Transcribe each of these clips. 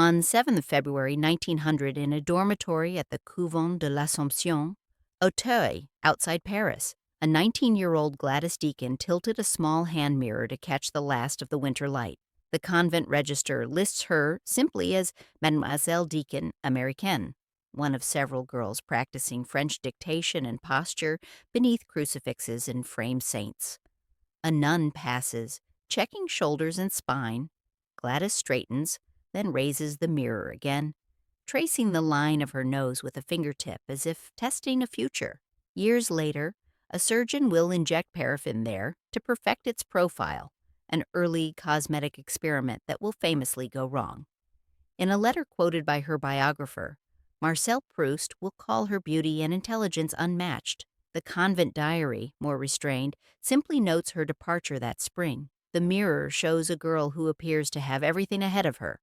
On 7th February 1900, in a dormitory at the Couvent de l'Assomption, Auteuil, outside Paris, a 19-year-old Gladys Deacon tilted a small hand mirror to catch the last of the winter light. The convent register lists her simply as Mademoiselle Deacon Américaine, one of several girls practicing French dictation and posture beneath crucifixes and framed saints. A nun passes, checking shoulders and spine. Gladys straightens, then raises the mirror again, tracing the line of her nose with a fingertip as if testing a future. Years later, a surgeon will inject paraffin there to perfect its profile, an early cosmetic experiment that will famously go wrong. In a letter quoted by her biographer, Marcel Proust will call her beauty and intelligence unmatched. The convent diary, more restrained, simply notes her departure that spring. The mirror shows a girl who appears to have everything ahead of her.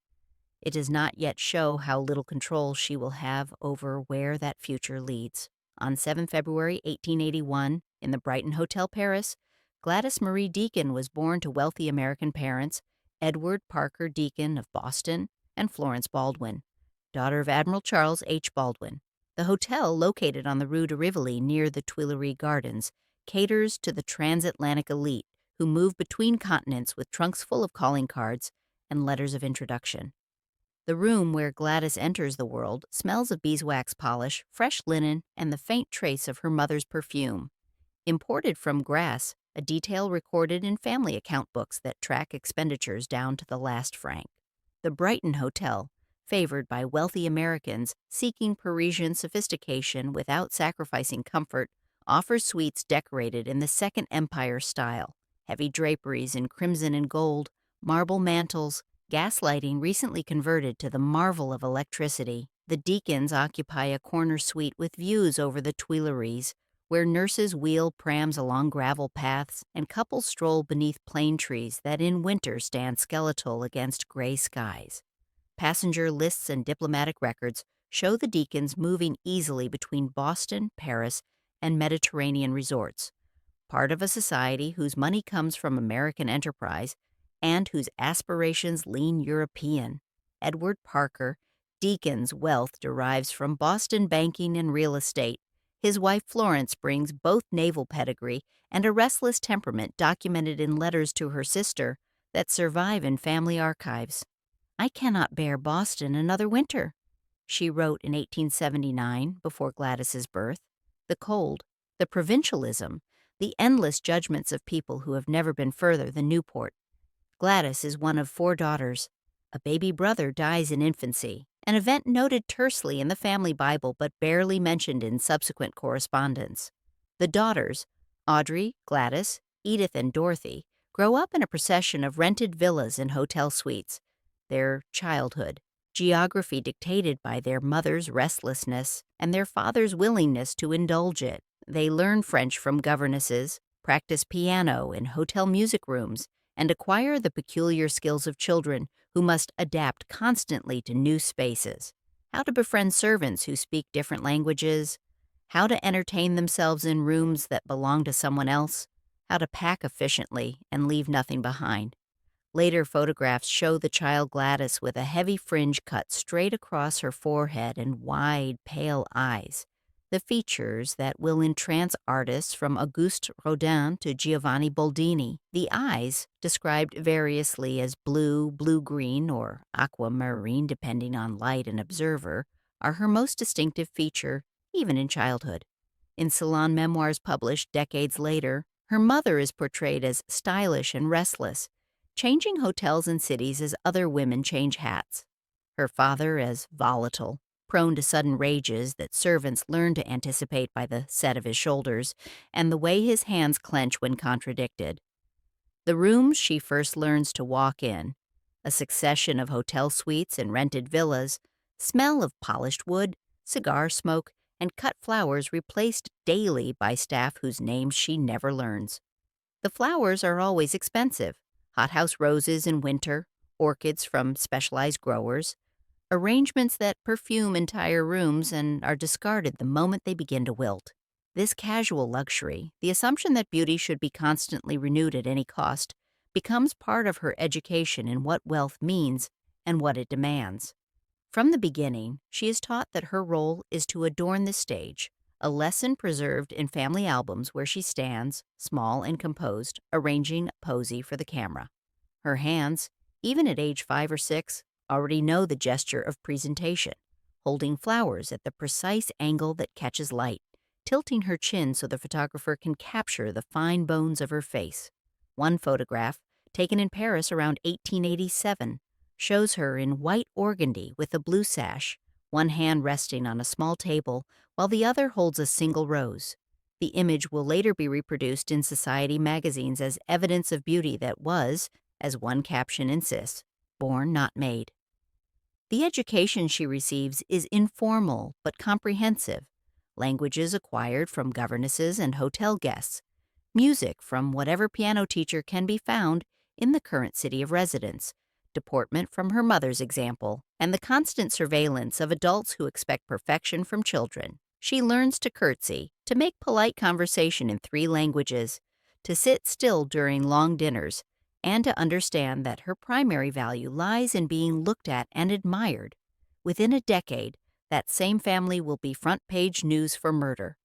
It does not yet show how little control she will have over where that future leads. On 7 February 1881, in the Brighton Hotel, Paris, Gladys Marie Deacon was born to wealthy American parents, Edward Parker Deacon of Boston and Florence Baldwin, daughter of Admiral Charles H. Baldwin. The hotel, located on the Rue de Rivoli near the Tuileries Gardens, caters to the transatlantic elite who move between continents with trunks full of calling cards and letters of introduction. The room where Gladys enters the world smells of beeswax polish, fresh linen, and the faint trace of her mother's perfume. Imported from Grasse, a detail recorded in family account books that track expenditures down to the last franc. The Brighton Hotel, favored by wealthy Americans seeking Parisian sophistication without sacrificing comfort, offers suites decorated in the Second Empire style. Heavy draperies in crimson and gold, marble mantels, gas lighting recently converted to the marvel of electricity. The Deacons occupy a corner suite with views over the Tuileries, where nurses wheel prams along gravel paths and couples stroll beneath plane trees that in winter stand skeletal against gray skies. Passenger lists and diplomatic records show the Deacons moving easily between Boston, Paris, and Mediterranean resorts, part of a society whose money comes from American enterprise and whose aspirations lean European. Edward Parker Deacon's wealth derives from Boston banking and real estate. His wife Florence brings both naval pedigree and a restless temperament documented in letters to her sister that survive in family archives. "I cannot bear Boston another winter," she wrote in 1879, before Gladys's birth. The cold, the provincialism, the endless judgments of people who have never been further than Newport. Gladys is one of 4 daughters. A baby brother dies in infancy, an event noted tersely in the family Bible but barely mentioned in subsequent correspondence. The daughters, Audrey, Gladys, Edith, and Dorothy, grow up in a procession of rented villas and hotel suites. Their childhood, geography dictated by their mother's restlessness and their father's willingness to indulge it. They learn French from governesses, practice piano in hotel music rooms, and acquire the peculiar skills of children who must adapt constantly to new spaces. How to befriend servants who speak different languages, how to entertain themselves in rooms that belong to someone else, how to pack efficiently and leave nothing behind. Later photographs show the child Gladys with a heavy fringe cut straight across her forehead and wide, pale eyes, the features that will entrance artists from Auguste Rodin to Giovanni Boldini. The eyes, described variously as blue, blue-green, or aquamarine depending on light and observer, are her most distinctive feature, even in childhood. In salon memoirs published decades later, her mother is portrayed as stylish and restless, changing hotels and cities as other women change hats. Her father as volatile, prone to sudden rages that servants learn to anticipate by the set of his shoulders and the way his hands clench when contradicted. The rooms she first learns to walk in, a succession of hotel suites and rented villas, smell of polished wood, cigar smoke, and cut flowers replaced daily by staff whose names she never learns. The flowers are always expensive, hothouse roses in winter, orchids from specialized growers, arrangements that perfume entire rooms and are discarded the moment they begin to wilt. This casual luxury, the assumption that beauty should be constantly renewed at any cost, becomes part of her education in what wealth means and what it demands. From the beginning, she is taught that her role is to adorn the stage, a lesson preserved in family albums where she stands, small and composed, arranging posy for the camera. Her hands, even at age 5 or 6, already know the gesture of presentation, holding flowers at the precise angle that catches light, tilting her chin so the photographer can capture the fine bones of her face. One photograph, taken in Paris around 1887, shows her in white organdy with a blue sash, one hand resting on a small table while the other holds a single rose. The image will later be reproduced in society magazines as evidence of beauty that was, as one caption insists, born not made. The education she receives is informal but comprehensive. Languages acquired from governesses and hotel guests. Music from whatever piano teacher can be found in the current city of residence. Deportment from her mother's example, and the constant surveillance of adults who expect perfection from children. She learns to curtsy, to make polite conversation in 3 languages, to sit still during long dinners, and to understand that her primary value lies in being looked at and admired. Within a decade, that same family will be front-page news for murder.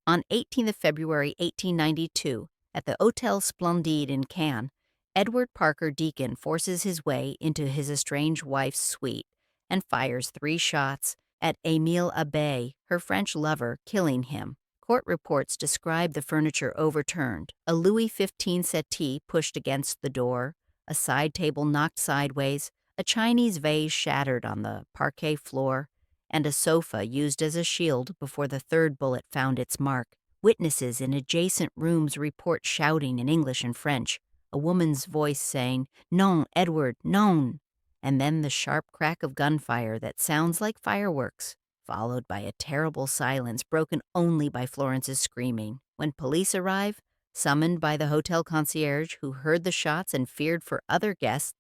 On 18th of February 1892, at the Hôtel Splendide in Cannes, Edward Parker Deacon forces his way into his estranged wife's suite and fires 3 shots at Émile Abbé, her French lover, killing him. Court reports describe the furniture overturned, a Louis XV settee pushed against the door, a side table knocked sideways, a Chinese vase shattered on the parquet floor, and a sofa used as a shield before the 3rd bullet found its mark. Witnesses in adjacent rooms report shouting in English and French, a woman's voice saying, "Non, Edward, non," and then the sharp crack of gunfire that sounds like fireworks, followed by a terrible silence broken only by Florence's screaming. When police arrive, summoned by the hotel concierge who heard the shots and feared for other guests,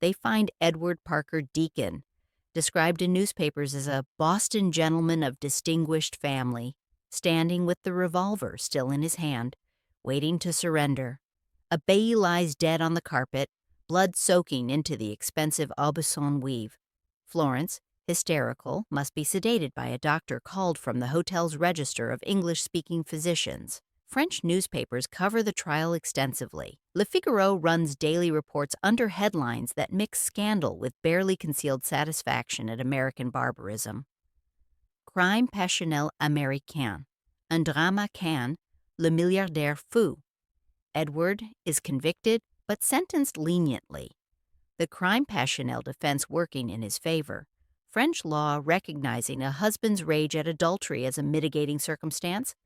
they find Edward Parker Deacon, described in newspapers as a Boston gentleman of distinguished family, standing with the revolver still in his hand, waiting to surrender. Abbé lies dead on the carpet, blood soaking into the expensive Aubusson weave. Florence, hysterical, must be sedated by a doctor called from the hotel's register of English-speaking physicians. French newspapers cover the trial extensively. Le Figaro runs daily reports under headlines that mix scandal with barely concealed satisfaction at American barbarism. Crime passionnel américain. Un drame à Cannes, le milliardaire fou. Edward is convicted but sentenced leniently. The crime passionnel defense working in his favor. French law recognizing a husband's rage at adultery as a mitigating circumstance,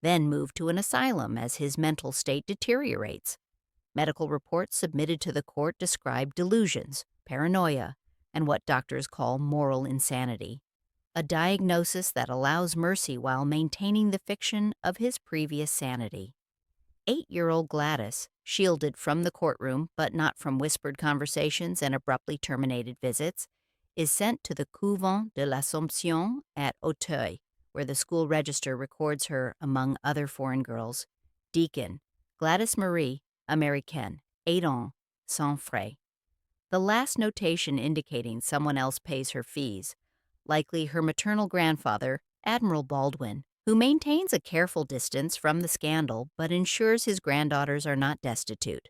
then moved to an asylum as his mental state deteriorates. Medical reports submitted to the court describe delusions, paranoia, and what doctors call moral insanity. A diagnosis that allows mercy while maintaining the fiction of his previous sanity. 8-year-old Gladys, shielded from the courtroom but not from whispered conversations and abruptly terminated visits, is sent to the Couvent de l'Assomption at Auteuil, where the school register records her among other foreign girls. Deacon, Gladys Marie, Américaine, 8 ans, sans frais. The last notation indicating someone else pays her fees, likely her maternal grandfather, Admiral Baldwin, who maintains a careful distance from the scandal but ensures his granddaughters are not destitute.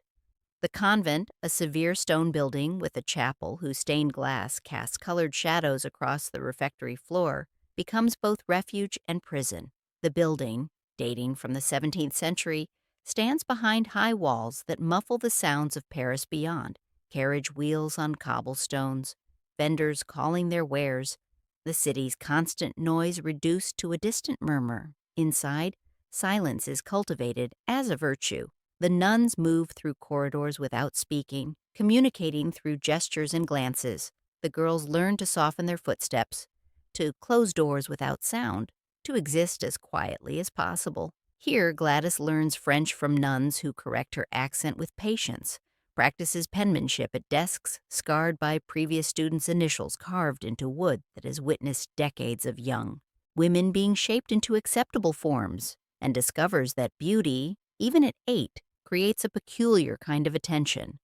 The convent, a severe stone building with a chapel whose stained glass casts colored shadows across the refectory floor, becomes both refuge and prison. The building, dating from the 17th century, stands behind high walls that muffle the sounds of Paris beyond, carriage wheels on cobblestones, vendors calling their wares, the city's constant noise reduced to a distant murmur. Inside, silence is cultivated as a virtue. The nuns move through corridors without speaking, communicating through gestures and glances. The girls learn to soften their footsteps, to close doors without sound, to exist as quietly as possible. Here, Gladys learns French from nuns who correct her accent with patience, practices penmanship at desks scarred by previous students' initials carved into wood that has witnessed decades of young women being shaped into acceptable forms, and discovers that beauty, even at 8, creates a peculiar kind of attention.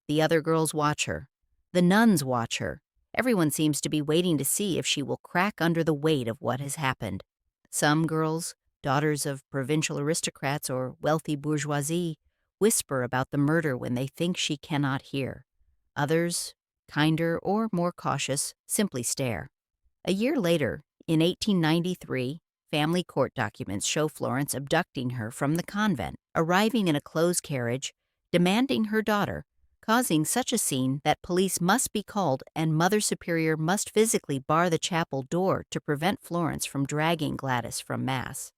The other girls watch her. The nuns watch her. Everyone seems to be waiting to see if she will crack under the weight of what has happened. Some girls, daughters of provincial aristocrats or wealthy bourgeoisie, whisper about the murder when they think she cannot hear. Others, kinder or more cautious, simply stare. A year later, in 1893, family court documents show Florence abducting her from the convent, arriving in a closed carriage, demanding her daughter, causing such a scene that police must be called and Mother Superior must physically bar the chapel door to prevent Florence from dragging Gladys from Mass.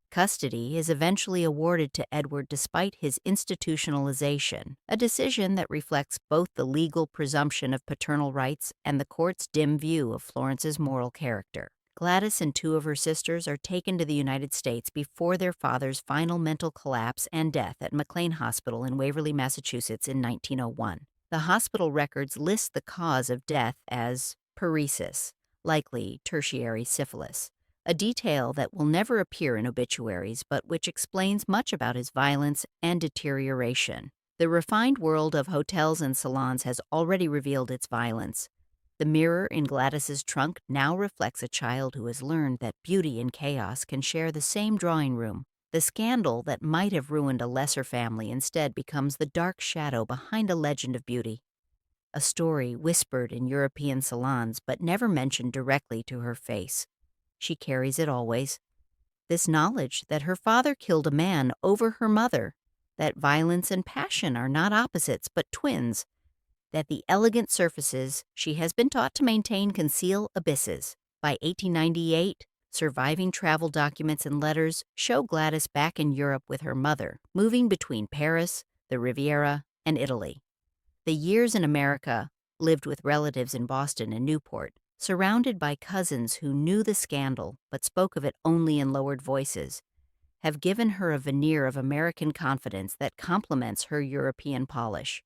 Custody is eventually awarded to Edward despite his institutionalization, a decision that reflects both the legal presumption of paternal rights and the court's dim view of Florence's moral character. Gladys and two of her sisters are taken to the United States before their father's final mental collapse and death at McLean Hospital in Waverly, Massachusetts in 1901. The hospital records list the cause of death as paresis, likely tertiary syphilis, a detail that will never appear in obituaries but which explains much about his violence and deterioration. The refined world of hotels and salons has already revealed its violence. The mirror in Gladys's trunk now reflects a child who has learned that beauty and chaos can share the same drawing room. The scandal that might have ruined a lesser family instead becomes the dark shadow behind a legend of beauty. A story whispered in European salons but never mentioned directly to her face. She carries it always. This knowledge that her father killed a man over her mother, that violence and passion are not opposites but twins, that the elegant surfaces she has been taught to maintain conceal abysses. By 1898, surviving travel documents and letters show Gladys back in Europe with her mother, moving between Paris, the Riviera, and Italy. The years in America, lived with relatives in Boston and Newport, surrounded by cousins who knew the scandal but spoke of it only in lowered voices, have given her a veneer of American confidence that complements her European polish.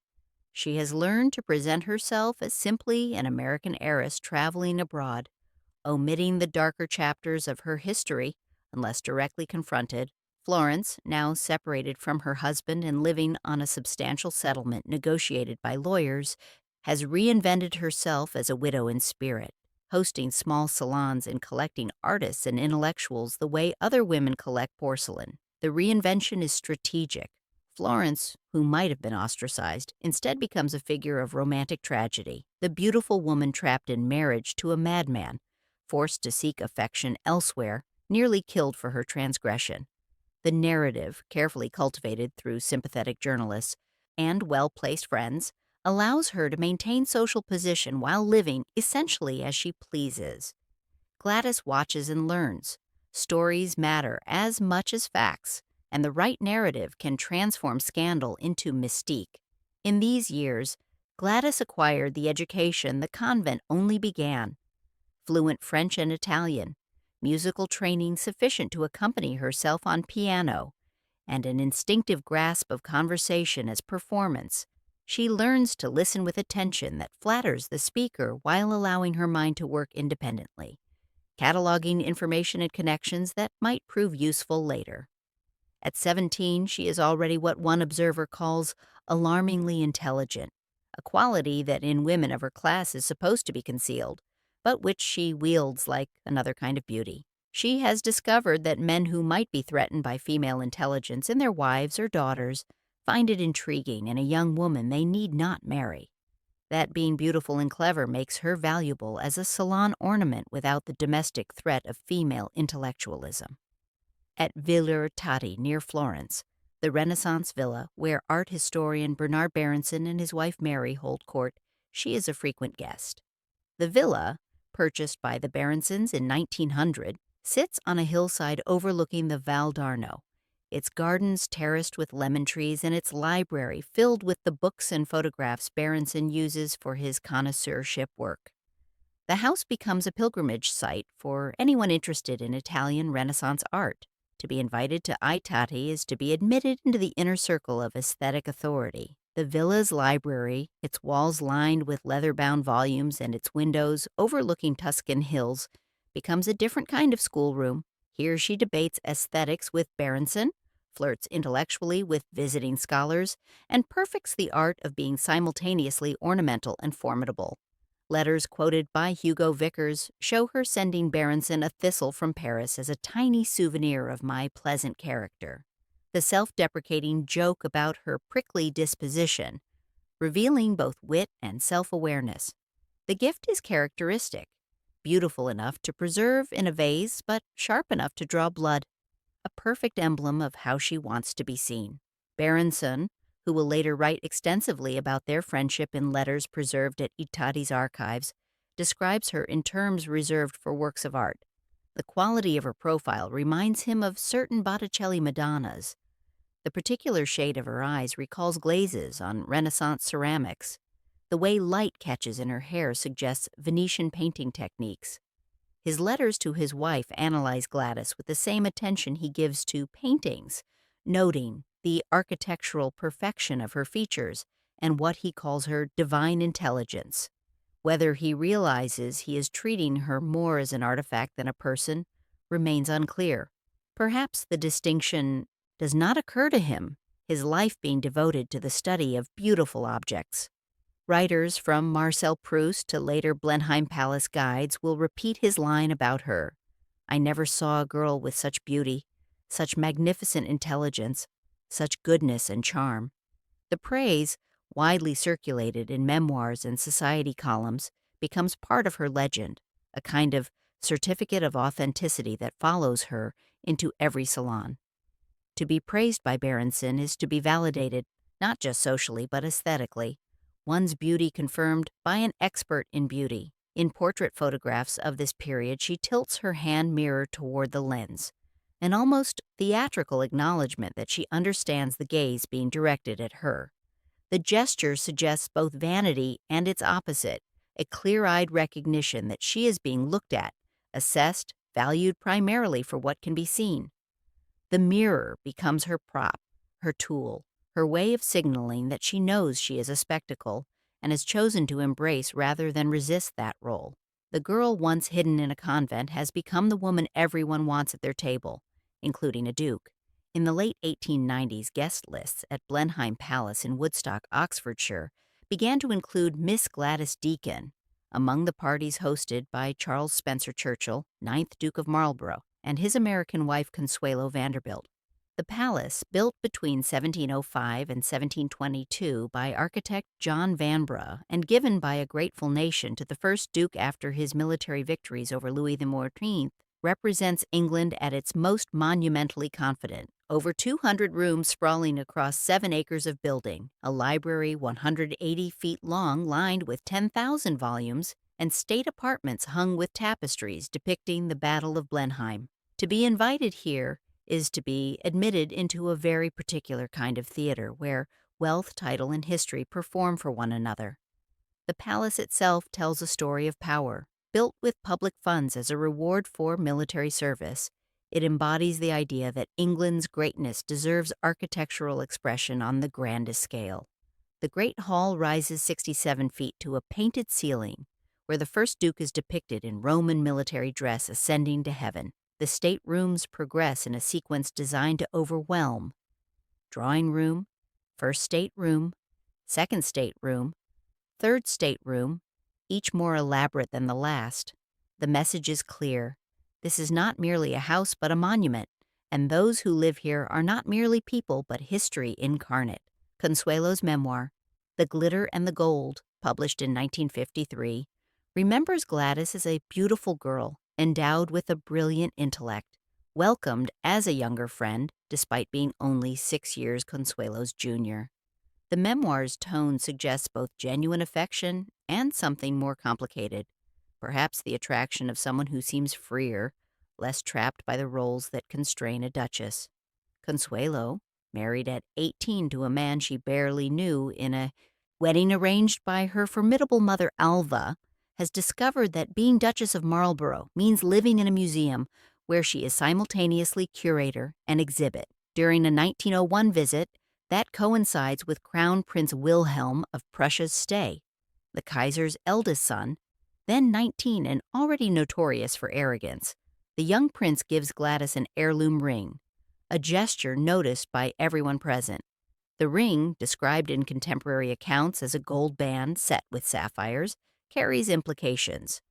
She has learned to present herself as simply an American heiress traveling abroad, omitting the darker chapters of her history unless directly confronted. Florence, now separated from her husband and living on a substantial settlement negotiated by lawyers, has reinvented herself as a widow in spirit, hosting small salons and collecting artists and intellectuals the way other women collect porcelain. The reinvention is strategic. Florence, who might have been ostracized, instead becomes a figure of romantic tragedy, the beautiful woman trapped in marriage to a madman, forced to seek affection elsewhere, nearly killed for her transgression. The narrative, carefully cultivated through sympathetic journalists and well-placed friends, allows her to maintain social position while living essentially as she pleases. Gladys watches and learns. Stories matter as much as facts, and the right narrative can transform scandal into mystique. In these years, Gladys acquired the education the convent only began: fluent French and Italian, musical training sufficient to accompany herself on piano, and an instinctive grasp of conversation as performance. She learns to listen with attention that flatters the speaker while allowing her mind to work independently, cataloging information and connections that might prove useful later. At 17, she is already what one observer calls alarmingly intelligent, a quality that in women of her class is supposed to be concealed, but which she wields like another kind of beauty. She has discovered that men who might be threatened by female intelligence in their wives or daughters find it intriguing in a young woman they need not marry. That being beautiful and clever makes her valuable as a salon ornament without the domestic threat of female intellectualism. At Villa Tatti near Florence, the Renaissance villa where art historian Bernard Berenson and his wife Mary hold court, she is a frequent guest. The villa, purchased by the Berensons in 1900, sits on a hillside overlooking the Val d'Arno, its gardens terraced with lemon trees and its library filled with the books and photographs Berenson uses for his connoisseurship work. The house becomes a pilgrimage site for anyone interested in Italian Renaissance art. To be invited to I Tatti is to be admitted into the inner circle of aesthetic authority. The villa's library, its walls lined with leather-bound volumes and its windows overlooking Tuscan hills, becomes a different kind of schoolroom. Here she debates aesthetics with Berenson, flirts intellectually with visiting scholars, and perfects the art of being simultaneously ornamental and formidable. Letters quoted by Hugo Vickers show her sending Berenson a thistle from Paris as a tiny souvenir of my pleasant character. The self-deprecating joke about her prickly disposition, revealing both wit and self-awareness. The gift is characteristic, beautiful enough to preserve in a vase, but sharp enough to draw blood, a perfect emblem of how she wants to be seen. Berenson, who will later write extensively about their friendship in letters preserved at Itali's archives, describes her in terms reserved for works of art. The quality of her profile reminds him of certain Botticelli Madonnas. The particular shade of her eyes recalls glazes on Renaissance ceramics. The way light catches in her hair suggests Venetian painting techniques. His letters to his wife analyze Gladys with the same attention he gives to paintings, noting the architectural perfection of her features and what he calls her divine intelligence. Whether he realizes he is treating her more as an artifact than a person remains unclear. Perhaps the distinction does not occur to him, his life being devoted to the study of beautiful objects. Writers from Marcel Proust to later Blenheim Palace guides will repeat his line about her. I never saw a girl with such beauty, such magnificent intelligence, such goodness and charm. The praise, widely circulated in memoirs and society columns, becomes part of her legend, a kind of certificate of authenticity that follows her into every salon. To be praised by Berenson is to be validated, not just socially but aesthetically, one's beauty confirmed by an expert in beauty. In portrait photographs of this period, she tilts her hand mirror toward the lens, an almost theatrical acknowledgement that she understands the gaze being directed at her. The gesture suggests both vanity and its opposite, a clear-eyed recognition that she is being looked at, assessed, valued primarily for what can be seen. The mirror becomes her prop, her tool, her way of signaling that she knows she is a spectacle and has chosen to embrace rather than resist that role. The girl once hidden in a convent has become the woman everyone wants at their table, including a duke. In the late 1890s, guest lists at Blenheim Palace in Woodstock, Oxfordshire, began to include Miss Gladys Deacon, among the parties hosted by Charles Spencer Churchill, 9th Duke of Marlborough, and his American wife Consuelo Vanderbilt. The palace, built between 1705 and 1722 by architect John Vanbrugh and given by a grateful nation to the first duke after his military victories over Louis XIV, represents England at its most monumentally confident. Over 200 rooms sprawling across 7 acres of building, a library 180 feet long lined with 10,000 volumes, and state apartments hung with tapestries depicting the Battle of Blenheim. To be invited here is to be admitted into a very particular kind of theater where wealth, title, and history perform for one another. The palace itself tells a story of power. Built with public funds as a reward for military service, it embodies the idea that England's greatness deserves architectural expression on the grandest scale. The Great Hall rises 67 feet to a painted ceiling, where the first duke is depicted in Roman military dress ascending to heaven. The staterooms progress in a sequence designed to overwhelm. Drawing room, first stateroom, second stateroom, third stateroom, each more elaborate than the last. The message is clear. This is not merely a house but a monument, and those who live here are not merely people but history incarnate. Consuelo's memoir, The Glitter and the Gold, published in 1953, remembers Gladys as a beautiful girl, endowed with a brilliant intellect, welcomed as a younger friend, despite being only 6 years Consuelo's junior. The memoir's tone suggests both genuine affection and something more complicated, perhaps the attraction of someone who seems freer, less trapped by the roles that constrain a duchess. Consuelo, married at 18 to a man she barely knew in a wedding arranged by her formidable mother Alva, has discovered that being Duchess of Marlborough means living in a museum where she is simultaneously curator and exhibit. During a 1901 visit, that coincides with Crown Prince Wilhelm of Prussia's stay, the Kaiser's eldest son, then 19 and already notorious for arrogance. The young prince gives Gladys an heirloom ring, a gesture noticed by everyone present. The ring, described in contemporary accounts as a gold band set with sapphires, carries implications.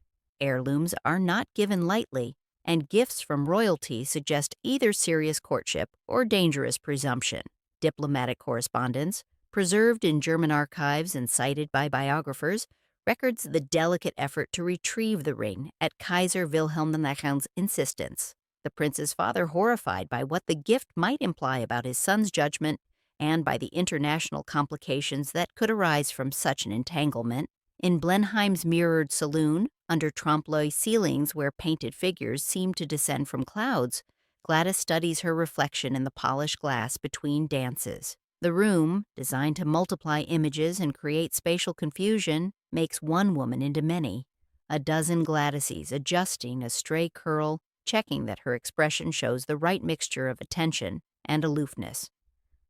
Heirlooms are not given lightly, and gifts from royalty suggest either serious courtship or dangerous presumption. Diplomatic correspondence, preserved in German archives and cited by biographers, records the delicate effort to retrieve the ring at Kaiser Wilhelm II's insistence. The prince's father horrified by what the gift might imply about his son's judgment and by the international complications that could arise from such an entanglement. In Blenheim's mirrored saloon, under trompe-l'oeil ceilings where painted figures seem to descend from clouds, Gladys studies her reflection in the polished glass between dances. The room, designed to multiply images and create spatial confusion, makes one woman into many. A dozen Gladyses adjusting a stray curl, checking that her expression shows the right mixture of attention and aloofness.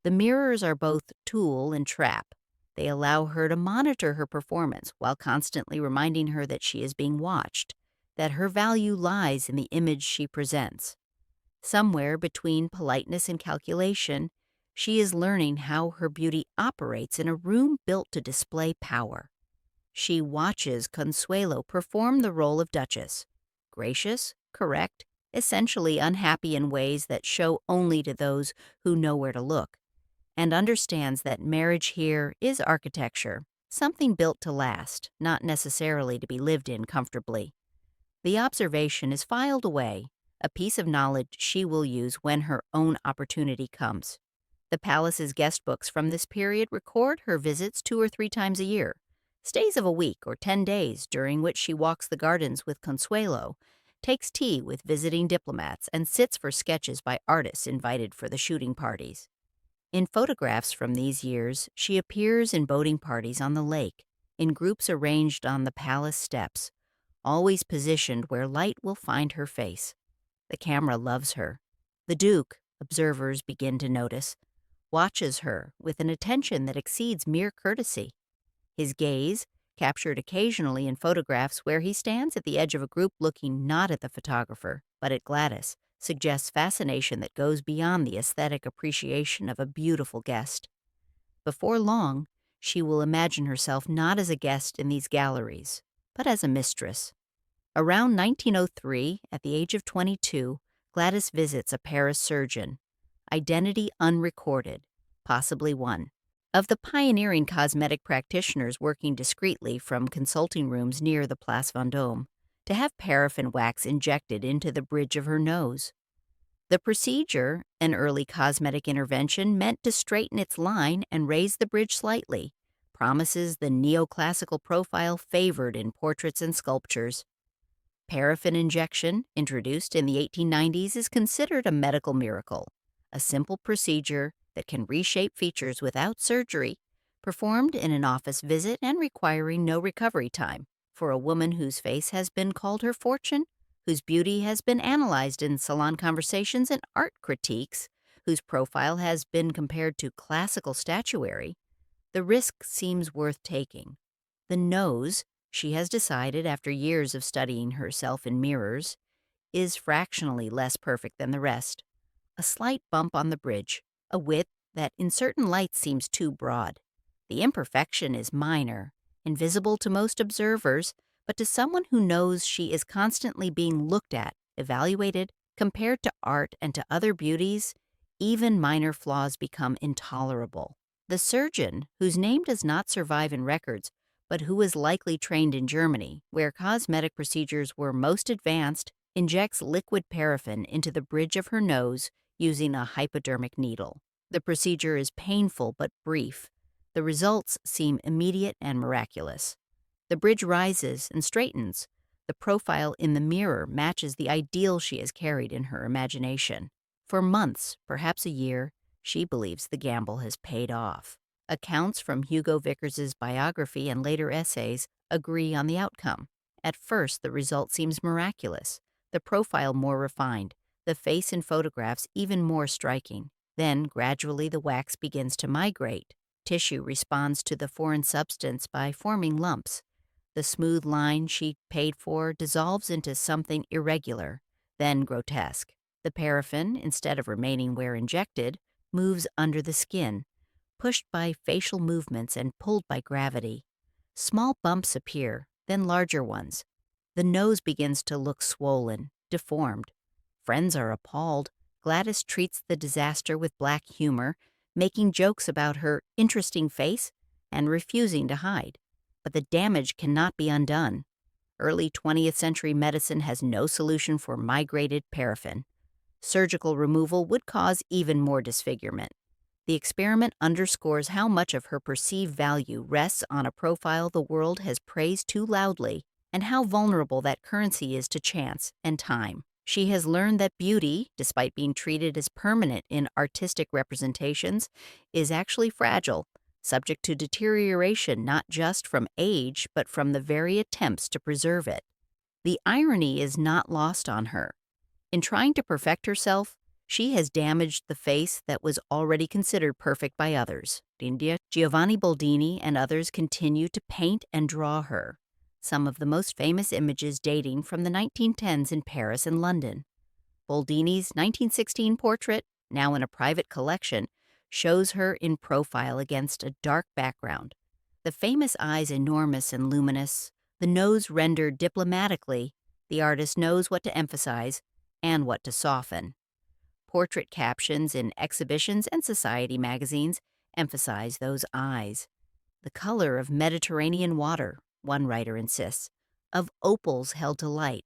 The mirrors are both tool and trap. They allow her to monitor her performance while constantly reminding her that she is being watched, that her value lies in the image she presents. Somewhere between politeness and calculation, she is learning how her beauty operates in a room built to display power. She watches Consuelo perform the role of Duchess, gracious, correct, essentially unhappy in ways that show only to those who know where to look, and understands that marriage here is architecture, something built to last, not necessarily to be lived in comfortably. The observation is filed away, a piece of knowledge she will use when her own opportunity comes. The palace's guest books from this period record her visits 2 or 3 times a year, stays of a week or 10 days during which she walks the gardens with Consuelo, takes tea with visiting diplomats, and sits for sketches by artists invited for the shooting parties. In photographs from these years, she appears in boating parties on the lake, in groups arranged on the palace steps, always positioned where light will find her face. The camera loves her. The Duke, observers begin to notice, watches her with an attention that exceeds mere courtesy. His gaze, captured occasionally in photographs where he stands at the edge of a group looking not at the photographer, but at Gladys, suggests fascination that goes beyond the aesthetic appreciation of a beautiful guest. Before long, she will imagine herself not as a guest in these galleries, but as a mistress. Around 1903, at the age of 22, Gladys visits a Paris surgeon. Identity unrecorded, possibly one. Of the pioneering cosmetic practitioners working discreetly from consulting rooms near the Place Vendôme, to have paraffin wax injected into the bridge of her nose. The procedure, an early cosmetic intervention meant to straighten its line and raise the bridge slightly, promises the neoclassical profile favored in portraits and sculptures. Paraffin injection, introduced in the 1890s, is considered a medical miracle, a simple procedure that can reshape features without surgery, performed in an office visit and requiring no recovery time. For a woman whose face has been called her fortune, whose beauty has been analyzed in salon conversations and art critiques, whose profile has been compared to classical statuary, the risk seems worth taking. The nose, she has decided after years of studying herself in mirrors, is fractionally less perfect than the rest. A slight bump on the bridge, a width that in certain lights seems too broad. The imperfection is minor, invisible to most observers, but to someone who knows she is constantly being looked at, evaluated, compared to art and to other beauties, even minor flaws become intolerable. The surgeon, whose name does not survive in records, but who was likely trained in Germany, where cosmetic procedures were most advanced, injects liquid paraffin into the bridge of her nose using a hypodermic needle. The procedure is painful but brief. The results seem immediate and miraculous. The bridge rises and straightens. The profile in the mirror matches the ideal she has carried in her imagination. For months, perhaps a year, she believes the gamble has paid off. Accounts from Hugo Vickers's biography and later essays agree on the outcome. At first, the result seems miraculous, the profile more refined, the face in photographs even more striking. Then, gradually, the wax begins to migrate. Tissue responds to the foreign substance by forming lumps. The smooth line she paid for dissolves into something irregular, then grotesque. The paraffin, instead of remaining where injected, moves under the skin, pushed by facial movements and pulled by gravity. Small bumps appear, then larger ones. The nose begins to look swollen, deformed. Friends are appalled. Gladys treats the disaster with black humor, making jokes about her interesting face and refusing to hide. But the damage cannot be undone. Early 20th century medicine has no solution for migrated paraffin. Surgical removal would cause even more disfigurement. The experiment underscores how much of her perceived value rests on a profile the world has praised too loudly, and how vulnerable that currency is to chance and time. She has learned that beauty, despite being treated as permanent in artistic representations, is actually fragile, subject to deterioration not just from age, but from the very attempts to preserve it. The irony is not lost on her. In trying to perfect herself, she has damaged the face that was already considered perfect by others. India, Giovanni Boldini and others continue to paint and draw her, some of the most famous images dating from the 1910s in Paris and London. Boldini's 1916 portrait, now in a private collection, shows her in profile against a dark background. The famous eyes enormous and luminous, the nose rendered diplomatically, the artist knows what to emphasize and what to soften. Portrait captions in exhibitions and society magazines emphasize those eyes. The color of Mediterranean water, one writer insists, of opals held to light,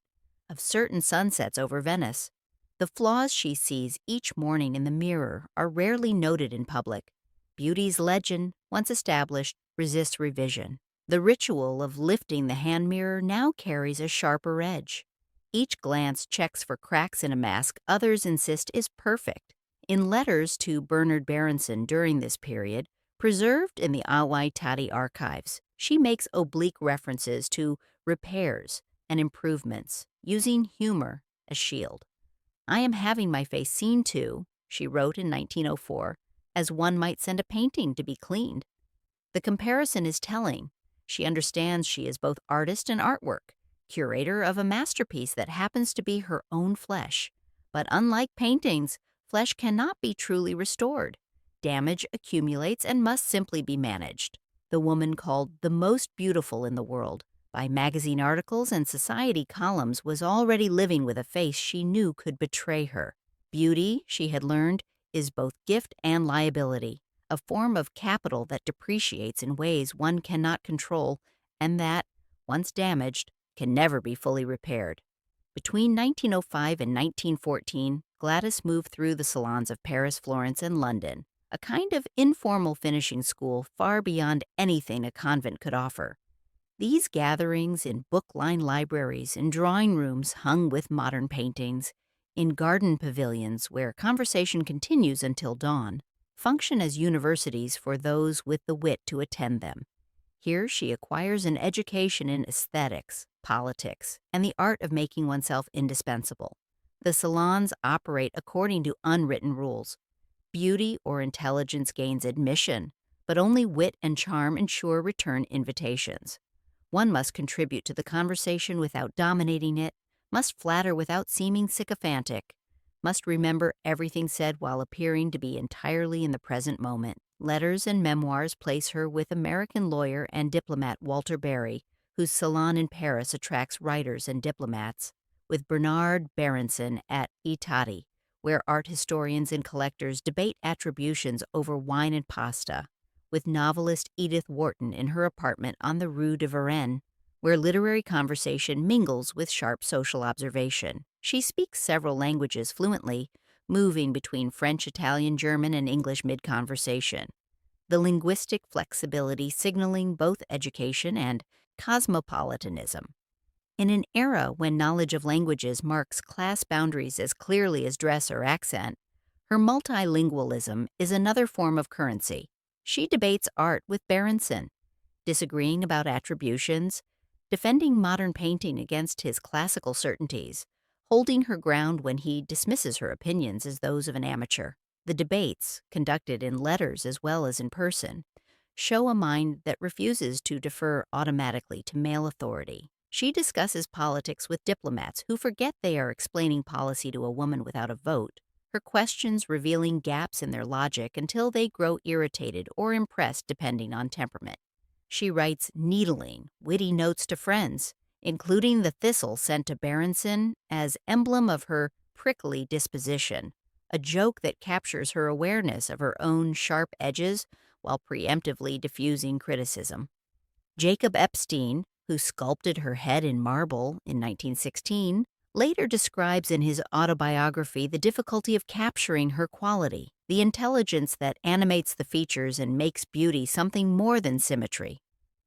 of certain sunsets over Venice. The flaws she sees each morning in the mirror are rarely noted in public. Beauty's legend, once established, resists revision. The ritual of lifting the hand mirror now carries a sharper edge. Each glance checks for cracks in a mask others insist is perfect. In letters to Bernard Berenson during this period, preserved in the Awai Tadi archives, she makes oblique references to repairs and improvements, using humor as shield. "I am having my face seen to," she wrote in 1904, "as one might send a painting to be cleaned." The comparison is telling. She understands she is both artist and artwork, curator of a masterpiece that happens to be her own flesh. But unlike paintings, flesh cannot be truly restored. Damage accumulates and must simply be managed. The woman called the most beautiful in the world by magazine articles and society columns was already living with a face she knew could betray her. Beauty, she had learned, is both gift and liability, a form of capital that depreciates in ways one cannot control and that, once damaged, can never be fully repaired. Between 1905 and 1914, Gladys moved through the salons of Paris, Florence, and London, a kind of informal finishing school far beyond anything a convent could offer. These gatherings in book-lined libraries and drawing rooms hung with modern paintings, in garden pavilions where conversation continues until dawn, function as universities for those with the wit to attend them. Here she acquires an education in aesthetics, politics, and the art of making oneself indispensable. The salons operate according to unwritten rules. Beauty or intelligence gains admission, but only wit and charm ensure return invitations. One must contribute to the conversation without dominating it, must flatter without seeming sycophantic, must remember everything said while appearing to be entirely in the present moment. Letters and memoirs place her with American lawyer and diplomat Walter Berry, whose salon in Paris attracts writers and diplomats, with Bernard Berenson at Itati, where art historians and collectors debate attributions over wine and pasta, with novelist Edith Wharton in her apartment on the Rue de Varenne, where literary conversation mingles with sharp social observation. She speaks several languages fluently, moving between French, Italian, German, and English mid-conversation. The linguistic flexibility signaling both education and cosmopolitanism. In an era when knowledge of languages marks class boundaries as clearly as dress or accent, her multilingualism is another form of currency. She debates art with Berenson, disagreeing about attributions, defending modern painting against his classical certainties, holding her ground when he dismisses her opinions as those of an amateur. The debates, conducted in letters as well as in person, show a mind that refuses to defer automatically to male authority. She discusses politics with diplomats who forget they are explaining policy to a woman without a vote, her questions revealing gaps in their logic until they grow irritated or impressed depending on temperament. She writes needling, witty notes to friends, including the thistle sent to Berenson as emblem of her prickly disposition, a joke that captures her awareness of her own sharp edges while preemptively diffusing criticism. Jacob Epstein, who sculpted her head in marble in 1916, later describes in his autobiography the difficulty of capturing her quality, the intelligence that animates the features and makes beauty something more than symmetry.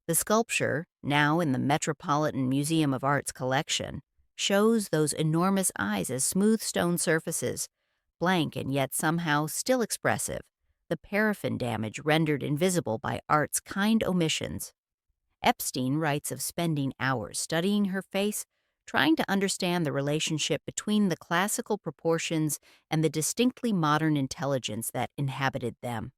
The sculpture, now in the Metropolitan Museum of Art's collection, shows those enormous eyes as smooth stone surfaces, blank and yet somehow still expressive, the paraffin damage rendered invisible by art's kind omissions. Epstein writes of spending hours studying her face, trying to understand the relationship between the classical proportions and the distinctly modern intelligence that inhabited them.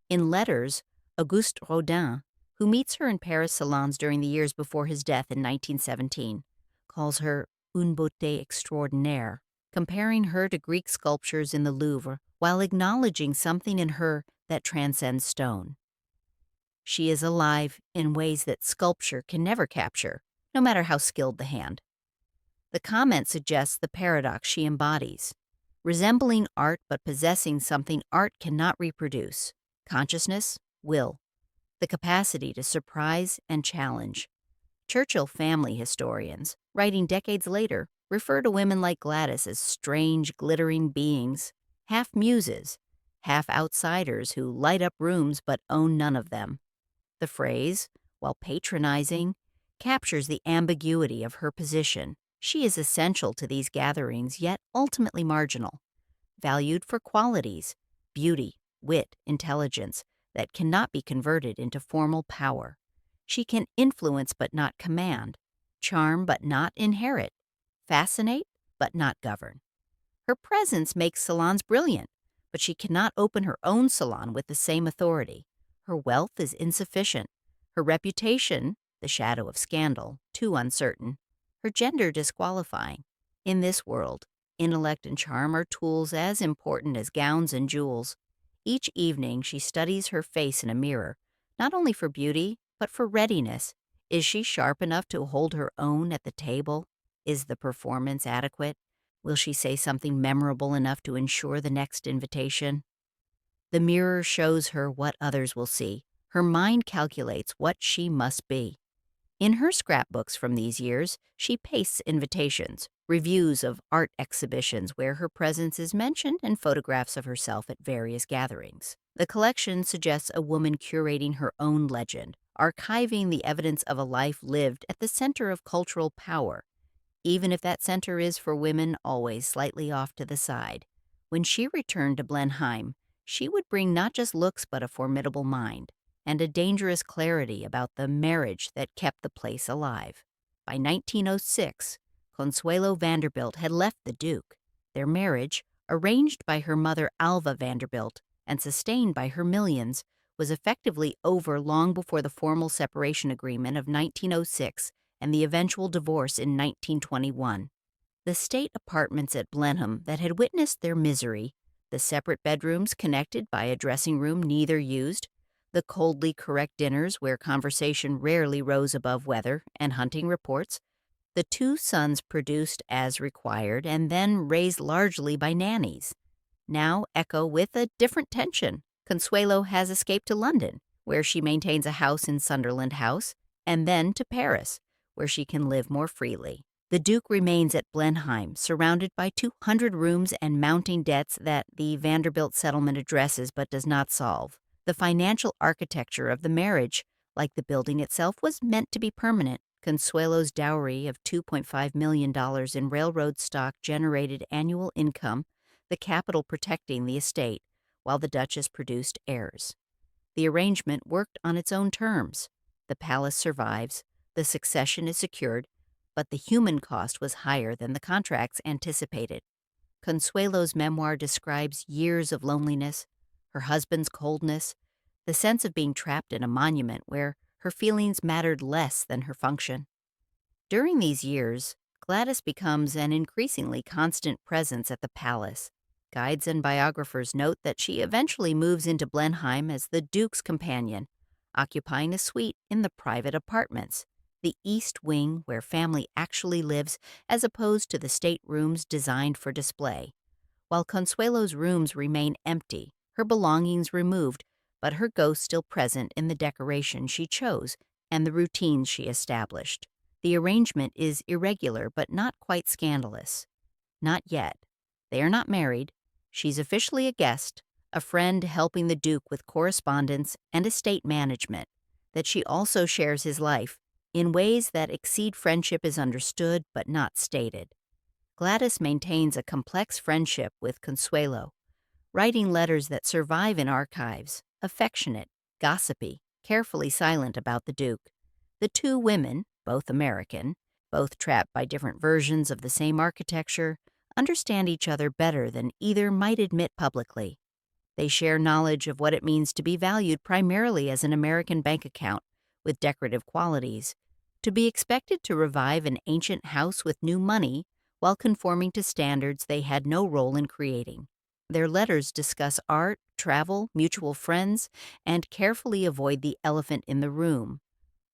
In letters, Auguste Rodin, who meets her in Paris salons during the years before his death in 1917, calls her une beauté extraordinaire, comparing her to Greek sculptures in the Louvre while acknowledging something in her that transcends stone. She is alive in ways that sculpture can never capture, no matter how skilled the hand. The comment suggests the paradox she embodies, resembling art but possessing something art cannot reproduce: consciousness, will, the capacity to surprise and challenge. Churchill family historians, writing decades later, refer to women like Gladys as strange, glittering beings, half muses, half outsiders who light up rooms but own none of them. The phrase, while patronizing, captures the ambiguity of her position. She is essential to these gatherings, yet ultimately marginal, valued for qualities, beauty, wit, intelligence, that cannot be converted into formal power. She can influence but not command, charm but not inherit, fascinate but not govern. Her presence makes salons brilliant, but she cannot open her own salon with the same authority. Her wealth is insufficient, her reputation, the shadow of scandal, too uncertain, her gender disqualifying. In this world, intellect and charm are tools as important as gowns and jewels. Each evening she studies her face in a mirror, not only for beauty, but for readiness. Is she sharp enough to hold her own at the table? Is the performance adequate? Will she say something memorable enough to ensure the next invitation? The mirror shows her what others will see. Her mind calculates what she must be. In her scrapbooks from these years, she pastes invitations, reviews of art exhibitions where her presence is mentioned, and photographs of herself at various gatherings. The collection suggests a woman curating her own legend, archiving the evidence of a life lived at the center of cultural power, even if that center is for women always slightly off to the side. When she returned to Blenheim, she would bring not just looks but a formidable mind and a dangerous clarity about the marriage that kept the place alive. By 1906, Consuelo Vanderbilt had left the Duke. Their marriage, arranged by her mother Alva Vanderbilt and sustained by her millions, was effectively over long before the formal separation agreement of 1906 and the eventual divorce in 1921. The state apartments at Blenheim that had witnessed their misery, the separate bedrooms connected by a dressing room neither used, the coldly correct dinners where conversation rarely rose above weather and hunting reports, the two sons produced as required and then raised largely by nannies, now echo with a different tension. Consuelo has escaped to London, where she maintains a house in Sunderland House, and then to Paris, where she can live more freely. The Duke remains at Blenheim, surrounded by 200 rooms and mounting debts that the Vanderbilt settlement addresses but does not solve. The financial architecture of the marriage, like the building itself, was meant to be permanent. Consuelo's dowry of $2.5 million in railroad stock generated annual income, the capital protecting the estate, while the Duchess produced heirs. The arrangement worked on its own terms. The palace survives, the succession is secured, but the human cost was higher than the contracts anticipated. Consuelo's memoir describes years of loneliness, her husband's coldness, the sense of being trapped in a monument where her feelings mattered less than her function. During these years, Gladys becomes an increasingly constant presence at the palace. Guides and biographers note that she eventually moves into Blenheim as the Duke's companion, occupying a suite in the private apartments, the East Wing where family actually lives as opposed to the staterooms designed for display. While Consuelo's rooms remain empty, her belongings removed, but her ghost still present in the decoration she chose and the routines she established. The arrangement is irregular but not quite scandalous. Not yet. They are not married. She's officially a guest, a friend helping the Duke with correspondence and estate management, that she also shares his life in ways that exceed friendship is understood but not stated. Gladys maintains a complex friendship with Consuelo, writing letters that survive in archives, affectionate, gossipy, carefully silent about the Duke. The two women, both American, both trapped by different versions of the same architecture, understand each other better than either might admit publicly. They share knowledge of what it means to be valued primarily as an American bank account with decorative qualities, to be expected to revive an ancient house with new money while conforming to standards they had no role in creating. Their letters discuss art, travel, mutual friends, and carefully avoid the elephant in the room,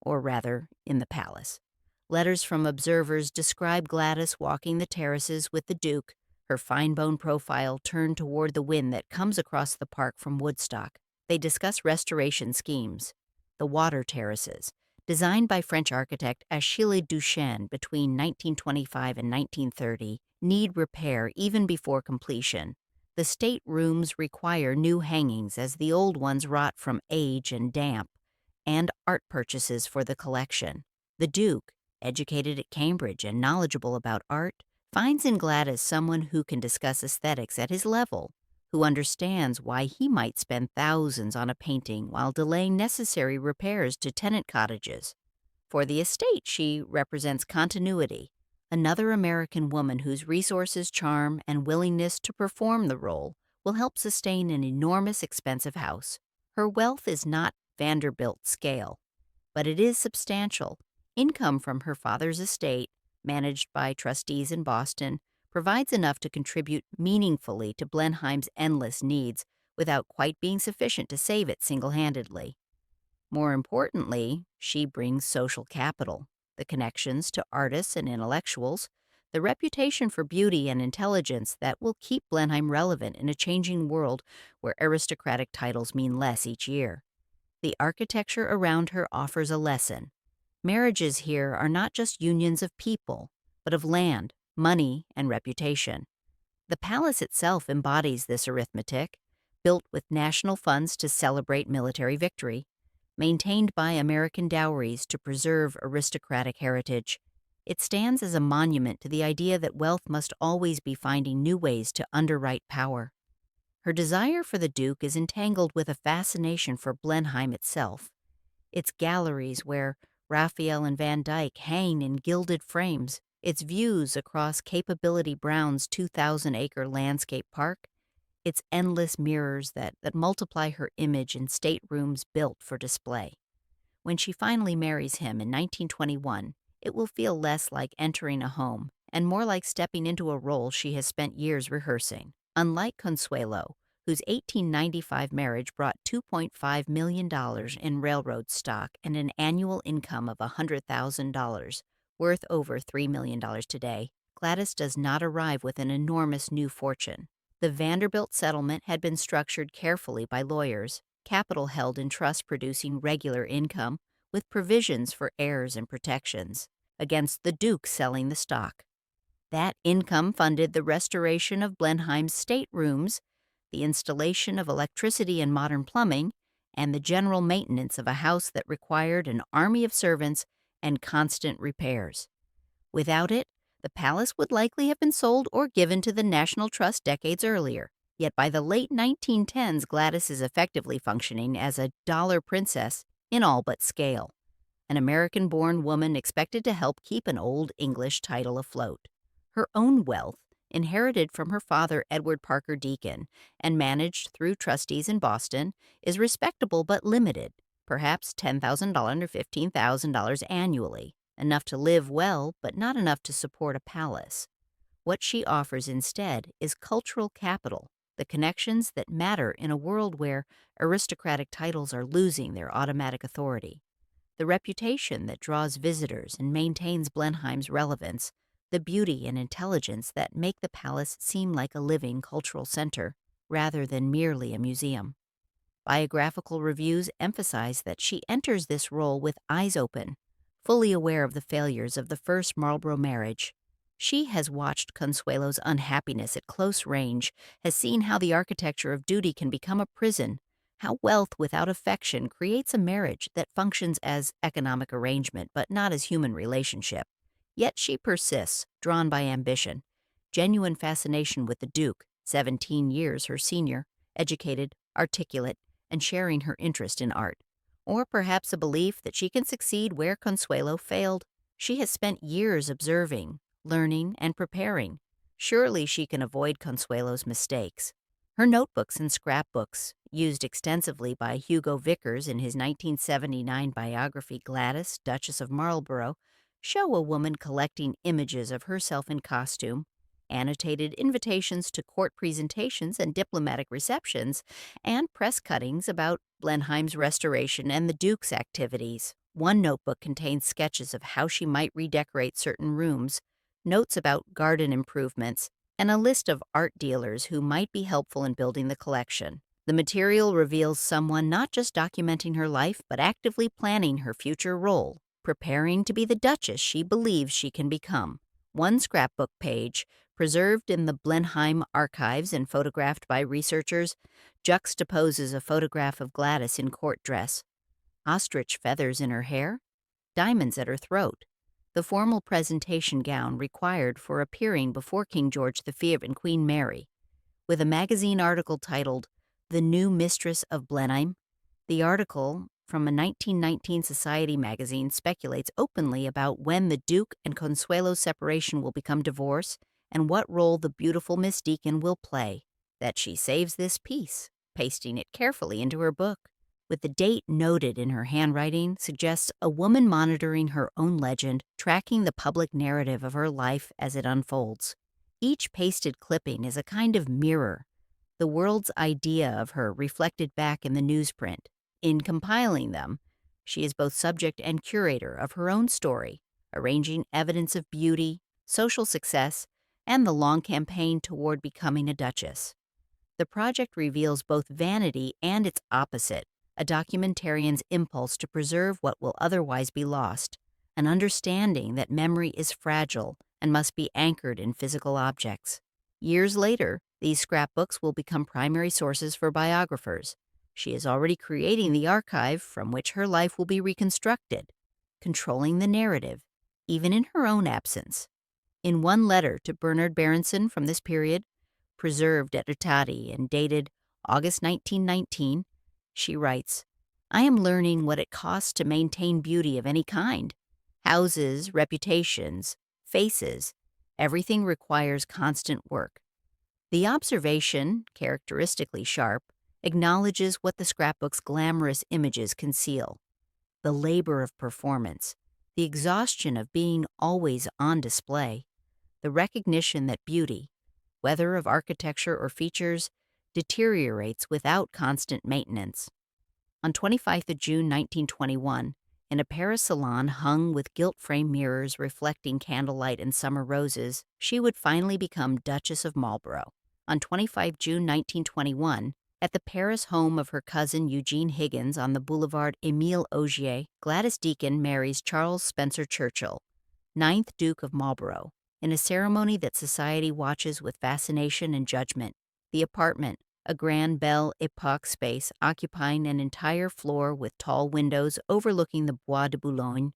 or rather, in the palace. Letters from observers describe Gladys walking the terraces with the Duke, her fine-boned profile turned toward the wind that comes across the park from Woodstock. They discuss restoration schemes. The water terraces, designed by French architect Achille Duchesne between 1925 and 1930, need repair even before completion. The staterooms require new hangings as the old ones rot from age and damp, and art purchases for the collection. The Duke, educated at Cambridge and knowledgeable about art, finds in Gladys someone who can discuss aesthetics at his level, who understands why he might spend thousands on a painting while delaying necessary repairs to tenant cottages. For the estate, she represents continuity, another American woman whose resources, charm, and willingness to perform the role will help sustain an enormous, expensive house. Her wealth is not Vanderbilt scale, but it is substantial. Income from her father's estate, managed by trustees in Boston, provides enough to contribute meaningfully to Blenheim's endless needs without quite being sufficient to save it single-handedly. More importantly, she brings social capital, the connections to artists and intellectuals, the reputation for beauty and intelligence that will keep Blenheim relevant in a changing world where aristocratic titles mean less each year. The architecture around her offers a lesson. Marriages here are not just unions of people, but of land, money, and reputation. The palace itself embodies this arithmetic, built with national funds to celebrate military victory, maintained by American dowries to preserve aristocratic heritage. It stands as a monument to the idea that wealth must always be finding new ways to underwrite power. Her desire for the Duke is entangled with a fascination for Blenheim itself. Its galleries where Raphael and Van Dyck hang in gilded frames, its views across Capability Brown's 2,000-acre landscape park, its endless mirrors that multiply her image in staterooms built for display. When she finally marries him in 1921, it will feel less like entering a home and more like stepping into a role she has spent years rehearsing. Unlike Consuelo, whose 1895 marriage brought $2.5 million in railroad stock and an annual income of $100,000, worth over $3 million today, Gladys does not arrive with an enormous new fortune. The Vanderbilt settlement had been structured carefully by lawyers, capital held in trust producing regular income, with provisions for heirs and protections, against the Duke selling the stock. That income funded the restoration of Blenheim's staterooms, the installation of electricity and modern plumbing, and the general maintenance of a house that required an army of servants and constant repairs. Without it, the palace would likely have been sold or given to the National Trust decades earlier. Yet by the late 1910s, Gladys is effectively functioning as a dollar princess in all but scale, an American-born woman expected to help keep an old English title afloat. Her own wealth, inherited from her father Edward Parker Deacon and managed through trustees in Boston, is respectable but limited, perhaps $10,000 or $15,000 annually, enough to live well but not enough to support a palace. What she offers instead is cultural capital, the connections that matter in a world where aristocratic titles are losing their automatic authority, the reputation that draws visitors and maintains Blenheim's relevance, the beauty and intelligence that make the palace seem like a living cultural center rather than merely a museum. Biographical reviews emphasize that she enters this role with eyes open, fully aware of the failures of the first Marlborough marriage. She has watched Consuelo's unhappiness at close range, has seen how the architecture of duty can become a prison, how wealth without affection creates a marriage that functions as economic arrangement but not as human relationship. Yet she persists, drawn by ambition, genuine fascination with the Duke, 17 years her senior, educated, articulate, and sharing her interest in art. Or perhaps a belief that she can succeed where Consuelo failed. She has spent years observing, learning, and preparing. Surely she can avoid Consuelo's mistakes. Her notebooks and scrapbooks, used extensively by Hugo Vickers in his 1979 biography Gladys, Duchess of Marlborough, show a woman collecting images of herself in costume, annotated invitations to court presentations and diplomatic receptions, and press cuttings about Blenheim's restoration and the Duke's activities. One notebook contains sketches of how she might redecorate certain rooms, notes about garden improvements, and a list of art dealers who might be helpful in building the collection. The material reveals someone not just documenting her life, but actively planning her future role, preparing to be the Duchess she believes she can become. One scrapbook page, preserved in the Blenheim archives and photographed by researchers, juxtaposes a photograph of Gladys in court dress, ostrich feathers in her hair, diamonds at her throat, the formal presentation gown required for appearing before King George V and Queen Mary. With a magazine article titled "The New Mistress of Blenheim," the article from a 1919 Society magazine speculates openly about when the Duke and Consuelo's separation will become divorce and what role the beautiful Miss Deacon will play. That she saves this piece, pasting it carefully into her book, with the date noted in her handwriting, suggests a woman monitoring her own legend, tracking the public narrative of her life as it unfolds. Each pasted clipping is a kind of mirror, the world's idea of her reflected back in the newsprint. In compiling them, she is both subject and curator of her own story, arranging evidence of beauty, social success, and the long campaign toward becoming a duchess. The project reveals both vanity and its opposite, a documentarian's impulse to preserve what will otherwise be lost, an understanding that memory is fragile and must be anchored in physical objects. Years later, these scrapbooks will become primary sources for biographers. She is already creating the archive from which her life will be reconstructed, controlling the narrative, even in her own absence. In one letter to Bernard Berenson from this period, preserved at Utati and dated August 1919, she writes, "I am learning what it costs to maintain beauty of any kind. Houses, reputations, faces, everything requires constant work. The observation, characteristically sharp, acknowledges what the scrapbook's glamorous images conceal: the labor of performance, the exhaustion of being always on display, the recognition that beauty, whether of architecture or features, deteriorates without constant maintenance." On 25th of June 1921, in a Paris salon hung with gilt-frame mirrors reflecting candlelight and summer roses, she would finally become Duchess of Marlborough. On 25 June 1921, at the Paris home of her cousin Eugene Higgins on the boulevard Émile Augier, Gladys Deacon marries Charles Spencer Churchill, 9th Duke of Marlborough, in a ceremony that society watches with fascination and judgment. The apartment, a grand Belle Époque space occupying an entire floor with tall windows overlooking the Bois de Boulogne,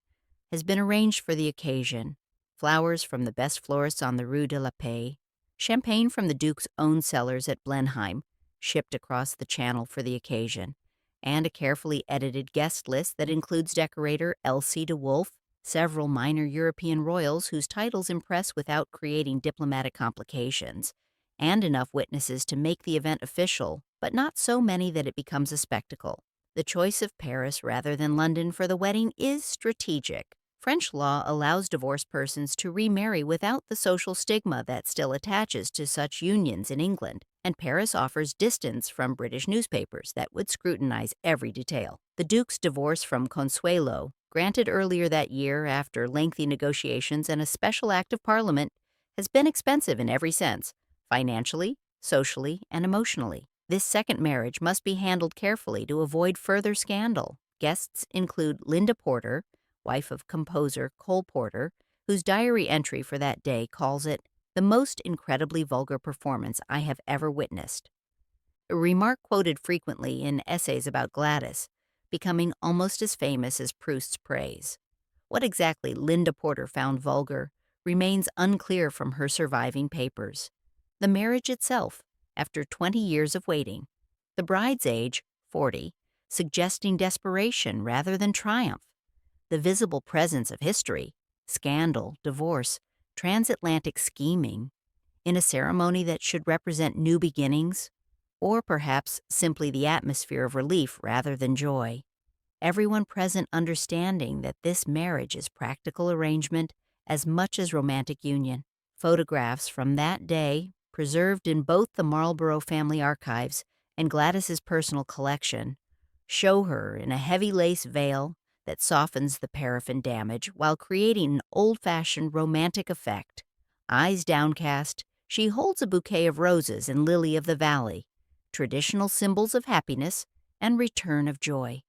has been arranged for the occasion. Flowers from the best florists on the Rue de la Paix, champagne from the Duke's own cellars at Blenheim, shipped across the Channel for the occasion, and a carefully edited guest list that includes decorator Elsie de Wolfe, several minor European royals whose titles impress without creating diplomatic complications, and enough witnesses to make the event official, but not so many that it becomes a spectacle. The choice of Paris rather than London for the wedding is strategic. French law allows divorced persons to remarry without the social stigma that still attaches to such unions in England, and Paris offers distance from British newspapers that would scrutinize every detail. The Duke's divorce from Consuelo, granted earlier that year after lengthy negotiations and a special act of Parliament, has been expensive in every sense, financially, socially, and emotionally. This second marriage must be handled carefully to avoid further scandal. Guests include Linda Porter, wife of composer Cole Porter, whose diary entry for that day calls it the most incredibly vulgar performance I have ever witnessed. A remark quoted frequently in essays about Gladys, becoming almost as famous as Proust's praise. What exactly Linda Porter found vulgar remains unclear from her surviving papers. The marriage itself, after 20 years of waiting, the bride's age, 40, suggesting desperation rather than triumph, the visible presence of history, scandal, divorce, transatlantic scheming, in a ceremony that should represent new beginnings, or perhaps simply the atmosphere of relief rather than joy. Everyone present understanding that this marriage is practical arrangement as much as romantic union. Photographs from that day, preserved in both the Marlborough family archives and Gladys's personal collection, show her in a heavy lace veil that softens the paraffin damage while creating an old-fashioned romantic effect. Eyes downcast, she holds a bouquet of roses and lily of the valley, traditional symbols of happiness and return of joy.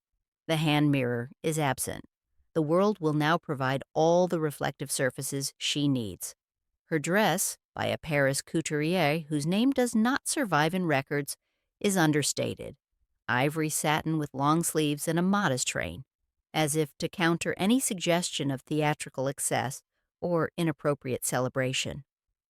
The hand mirror is absent. The world will now provide all the reflective surfaces she needs. Her dress, by a Paris couturier whose name does not survive in records, is understated. Ivory satin with long sleeves and a modest train, as if to counter any suggestion of theatrical excess or inappropriate celebration.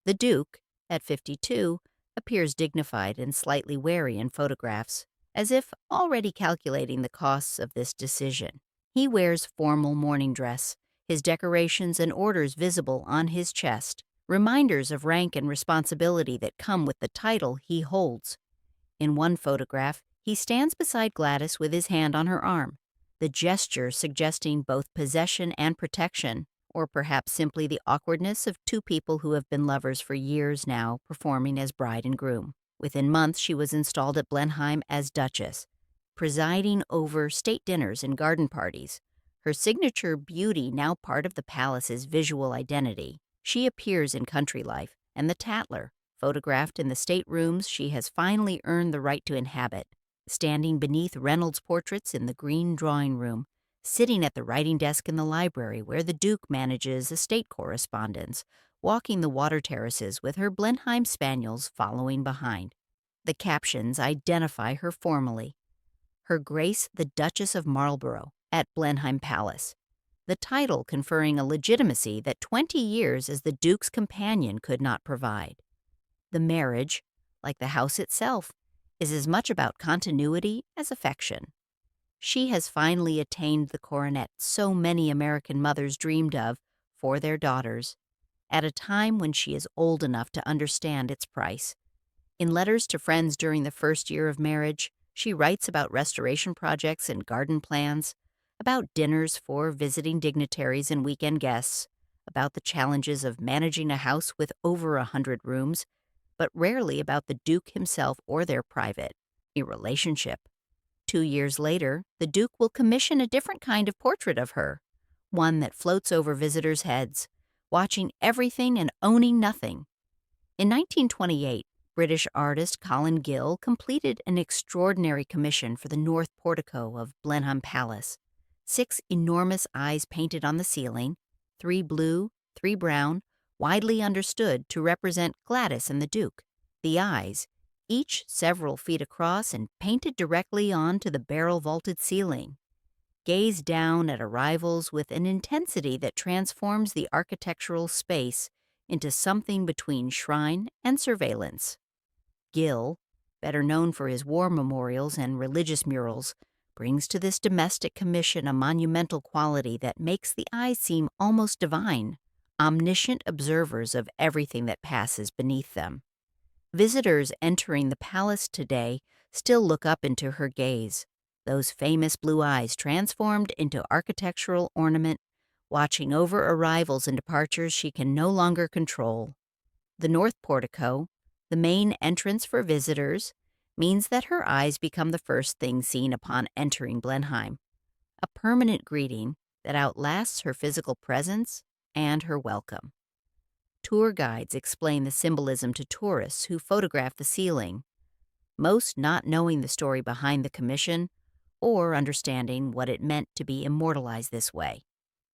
The Duke, at 52, appears dignified and slightly wary in photographs, as if already calculating the costs of this decision. He wears formal morning dress, his decorations and orders visible on his chest, reminders of rank and responsibility that come with the title he holds. In one photograph, he stands beside Gladys with his hand on her arm, the gesture suggesting both possession and protection, or perhaps simply the awkwardness of two people who have been lovers for years now, performing as bride and groom. Within months, she was installed at Blenheim as Duchess, presiding over state dinners and garden parties. Her signature beauty now part of the palace's visual identity. She appears in Country Life and The Tatler, photographed in the staterooms she has finally earned the right to inhabit, standing beneath Reynolds' portraits in the green drawing room, sitting at the writing desk in the library where the Duke manages estate correspondence, walking the water terraces with her Blenheim spaniels following behind. The captions identify her formally. Her Grace the Duchess of Marlborough at Blenheim Palace, the title conferring a legitimacy that 20 years as the Duke's companion could not provide. The marriage, like the house itself, is as much about continuity as affection. She has finally attained the coronet so many American mothers dreamed of for their daughters, at a time when she is old enough to understand its price. In letters to friends during the first year of marriage, she writes about restoration projects and garden plans, about dinners for visiting dignitaries and weekend guests, about the challenges of managing a house with over 100 rooms, but rarely about the Duke himself or their private relationship. 2 years later, the Duke will commission a different kind of portrait of her, one that floats over visitors' heads, watching everything and owning nothing. In 1928, British artist Colin Gill completed an extraordinary commission for the north portico of Blenheim Palace. 6 enormous eyes painted on the ceiling, 3 blue, 3 brown, widely understood to represent Gladys and the Duke. The eyes, each several feet across and painted directly onto the barrel-vaulted ceiling, gaze down at arrivals with an intensity that transforms the architectural space into something between shrine and surveillance. Gill, better known for his war memorials and religious murals, brings to this domestic commission a monumental quality that makes the eyes seem almost divine, omniscient observers of everything that passes beneath them. Visitors entering the palace today still look up into her gaze, those famous blue eyes transformed into architectural ornament, watching over arrivals and departures she can no longer control. The north portico, The main entrance for visitors means that her eyes become the first thing seen upon entering Blenheim, a permanent greeting that outlasts her physical presence and her welcome. Tour guides explain the symbolism to tourists who photograph the ceiling, most not knowing the story behind the commission or understanding what it meant to be immortalized this way.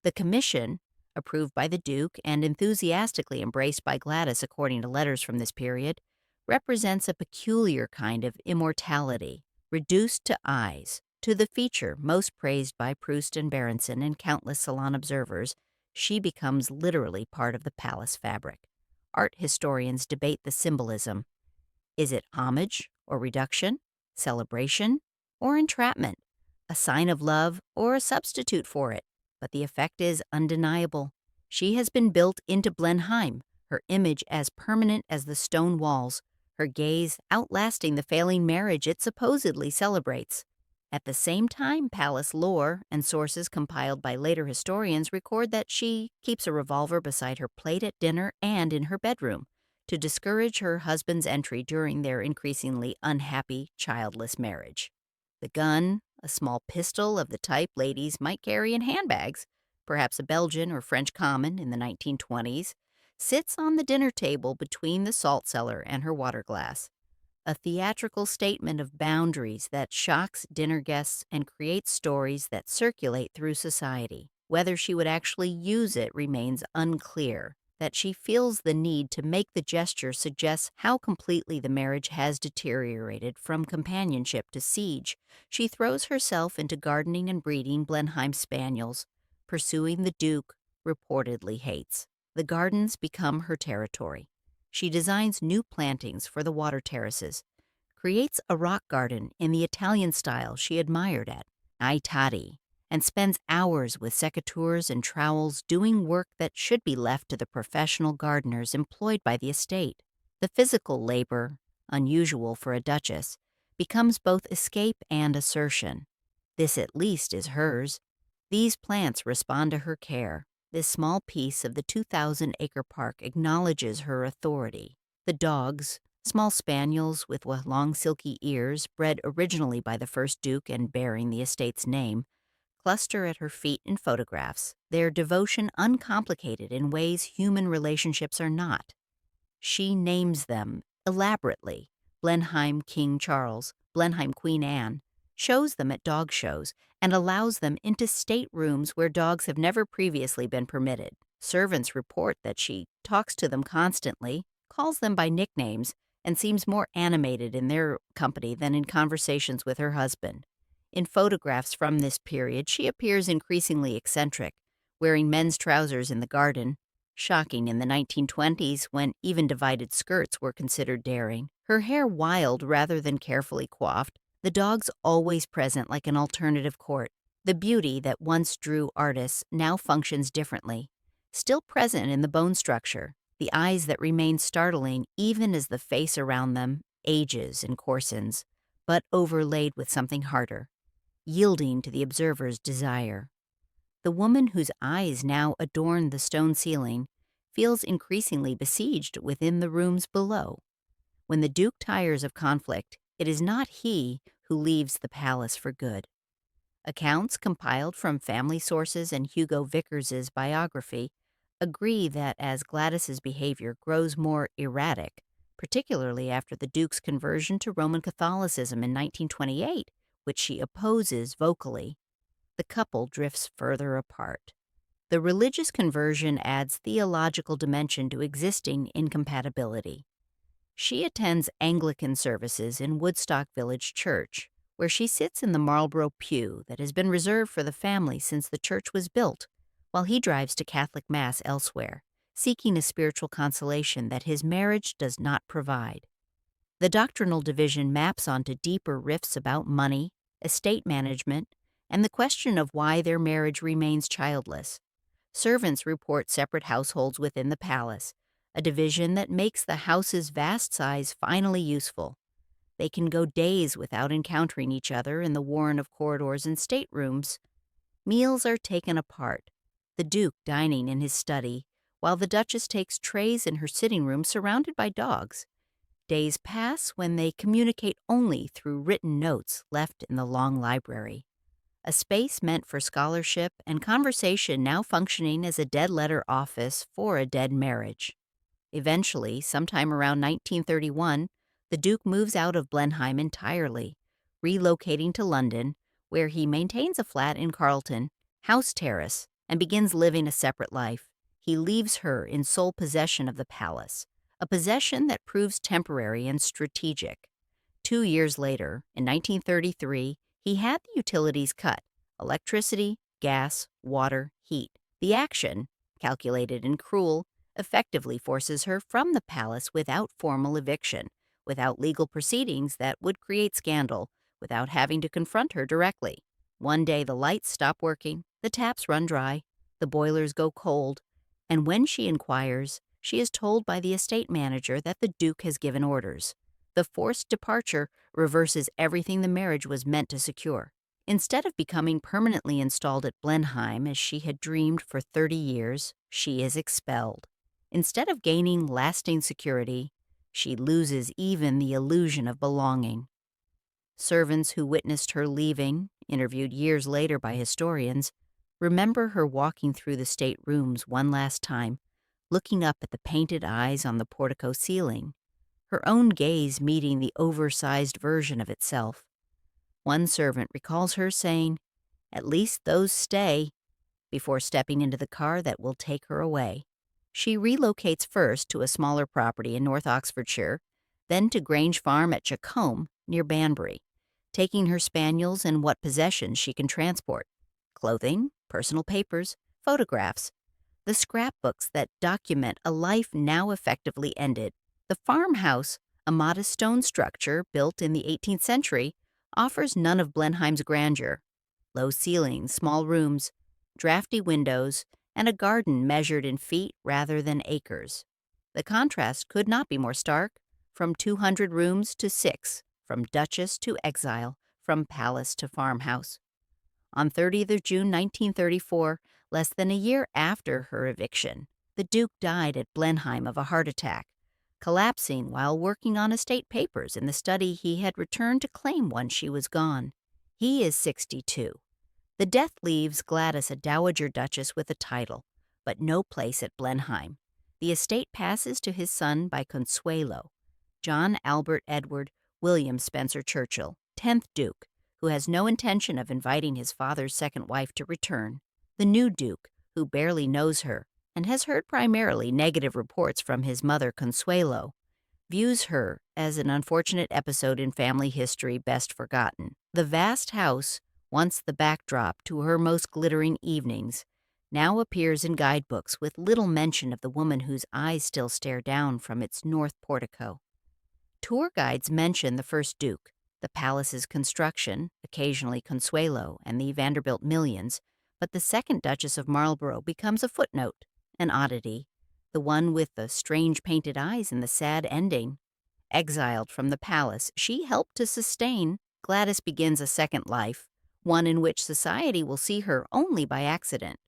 The commission, approved by the Duke and enthusiastically embraced by Gladys according to letters from this period, represents a peculiar kind of immortality, reduced to eyes. To the feature most praised by Proust and Berenson and countless salon observers, she becomes literally part of the palace fabric. Art historians debate the symbolism. Is it homage or reduction, celebration or entrapment, a sign of love or a substitute for it? But the effect is undeniable. She has been built into Blenheim, her image as permanent as the stone walls, her gaze outlasting the failing marriage it supposedly celebrates. At the same time, palace lore and sources compiled by later historians record that she keeps a revolver beside her plate at dinner and in her bedroom to discourage her husband's entry during their increasingly unhappy, childless marriage. The gun, a small pistol of the type ladies might carry in handbags, perhaps a Belgian or French common in the 1920s, sits on the dinner table between the salt cellar and her water glass, a theatrical statement of boundaries that shocks dinner guests and creates stories that circulate through society. Whether she would actually use it remains unclear. That she feels the need to make the gesture suggests how completely the marriage has deteriorated from companionship to siege. She throws herself into gardening and breeding Blenheim spaniels, pursuing the Duke reportedly hates. The gardens become her territory. She designs new plantings for the water terraces, creates a rock garden in the Italian style she admired at Ai Tadi, and spends hours with secateurs and trowels doing work that should be left to the professional gardeners employed by the estate. The physical labor, unusual for a duchess, becomes both escape and assertion. This at least is hers. These plants respond to her care. This small piece of the 2,000-acre park acknowledges her authority. The dogs, small spaniels with long silky ears, bred originally by the first duke and bearing the estate's name, cluster at her feet in photographs, their devotion uncomplicated in ways human relationships are not. She names them elaborately: Blenheim King Charles, Blenheim Queen Anne, shows them at dog shows, and allows them into staterooms where dogs have never previously been permitted. Servants report that she talks to them constantly, calls them by nicknames, and seems more animated in their company than in conversations with her husband. In photographs from this period, she appears increasingly eccentric, wearing men's trousers in the garden, shocking in the 1920s when even divided skirts were considered daring, her hair wild rather than carefully coiffed, the dogs always present like an alternative court. The beauty that once drew artists now functions differently, still present in the bone structure, the eyes that remain startling even as the face around them ages and coarsens, but overlaid with something harder, yielding to the observer's desire. The woman whose eyes now adorn the stone ceiling feels increasingly besieged within the rooms below. When the Duke tires of conflict, it is not he who leaves the palace for good. Accounts compiled from family sources and Hugo Vickers's biography agree that as Gladys's behavior grows more erratic, particularly after the Duke's conversion to Roman Catholicism in 1928, which she opposes vocally, the couple drifts further apart. The religious conversion adds theological dimension to existing incompatibility. She attends Anglican services in Woodstock Village Church, where she sits in the Marlborough pew that has been reserved for the family since the church was built, while he drives to Catholic Mass elsewhere, seeking a spiritual consolation that his marriage does not provide. The doctrinal division maps onto deeper rifts about money, estate management, and the question of why their marriage remains childless. Servants report separate households within the palace, a division that makes the house's vast size finally useful. They can go days without encountering each other in the warren of corridors and staterooms. Meals are taken apart, the Duke dining in his study, while the Duchess takes trays in her sitting room surrounded by dogs. Days pass when they communicate only through written notes left in the long library, a space meant for scholarship and conversation now functioning as a dead-letter office for a dead marriage. Eventually, sometime around 1931, the Duke moves out of Blenheim entirely, relocating to London, where he maintains a flat in Carlton, House Terrace, and begins living a separate life. He leaves her in sole possession of the palace, a possession that proves temporary and strategic. 2 years later, in 1933, he had the utilities cut: electricity, gas, water, heat. The action, calculated and cruel, effectively forces her from the palace without formal eviction, without legal proceedings that would create scandal, without having to confront her directly. One day the lights stop working, the taps run dry, the boilers go cold, and when she inquires, she is told by the estate manager that the Duke has given orders. The forced departure reverses everything the marriage was meant to secure. Instead of becoming permanently installed at Blenheim as she had dreamed for 30 years, she is expelled. Instead of gaining lasting security, she loses even the illusion of belonging. Servants who witnessed her leaving, interviewed years later by historians, remember her walking through the state rooms one last time, looking up at the painted eyes on the portico ceiling, her own gaze meeting the oversized version of itself. One servant recalls her saying, "At least those stay," before stepping into the car that will take her away. She relocates first to a smaller property in North Oxfordshire, then to Grange Farm at Chacombe, near Banbury, taking her spaniels and what possessions she can transport: clothing, personal papers, photographs, the scrapbooks that document a life now effectively ended. The farmhouse, a modest stone structure built in the 18th century, offers none of Blenheim's grandeur: low ceilings, small rooms, drafty windows, and a garden measured in feet rather than acres. The contrast could not be more stark: from 200 rooms to 6, from duchess to exile, from palace to farmhouse. On 30th of June 1934, less than a year after her eviction, the Duke died at Blenheim of a heart attack, collapsing while working on estate papers in the study he had returned to claim once she was gone. He is 62. The death leaves Gladys a dowager duchess with a title, but no place at Blenheim. The estate passes to his son by Consuelo, John Albert Edward William Spencer Churchill, 10th Duke, who has no intention of inviting his father's second wife to return. The new Duke, who barely knows her and has heard primarily negative reports from his mother Consuelo, views her as an unfortunate episode in family history best forgotten. The vast house, once the backdrop to her most glittering evenings, now appears in guidebooks with little mention of the woman whose eyes still stare down from its north portico. Tour guides mention the first Duke, the palace's construction, occasionally Consuelo, and the Vanderbilt millions, but the second Duchess of Marlborough becomes a footnote, an oddity, the one with the strange painted eyes and the sad ending. Exiled from the palace she helped to sustain, Gladys begins a second life, one in which society will see her only by accident.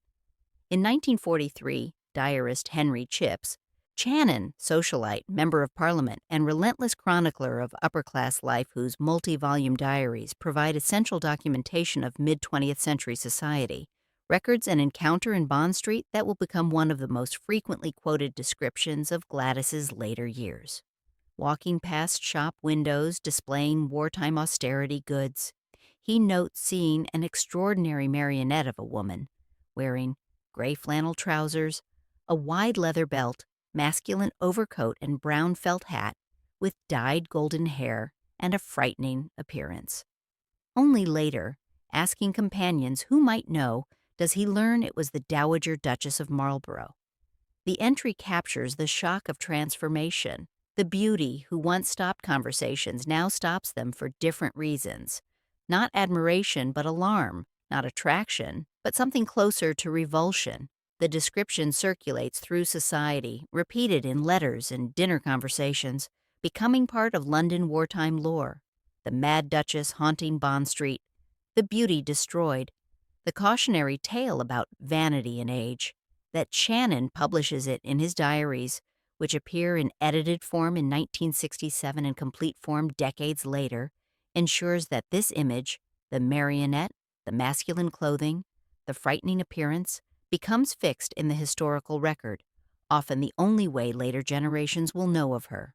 In 1943, diarist Henry Chips, Channon, socialite, member of parliament, and relentless chronicler of upper-class life whose multi-volume diaries provide essential documentation of mid-20th century society, records an encounter in Bond Street that will become one of the most frequently quoted descriptions of Gladys's later years. Walking past shop windows displaying wartime austerity goods, he notes seeing an extraordinary marionette of a woman, wearing gray flannel trousers, a wide leather belt, masculine overcoat and brown felt hat, with dyed golden hair and a frightening appearance. Only later, asking companions who might know, does he learn it was the Dowager Duchess of Marlborough. The entry captures the shock of transformation. The beauty who once stopped conversations now stops them for different reasons. Not admiration, but alarm. Not attraction, but something closer to revulsion. The description circulates through society, repeated in letters and dinner conversations, becoming part of London wartime lore. The Mad Duchess haunting Bond Street, the beauty destroyed, the cautionary tale about vanity and age. That Channon publishes it in his diaries which appear in edited form in 1967 and complete form decades later, ensures that this image, the marionette, the masculine clothing, the frightening appearance, becomes fixed in the historical record, often the only way later generations will know of her.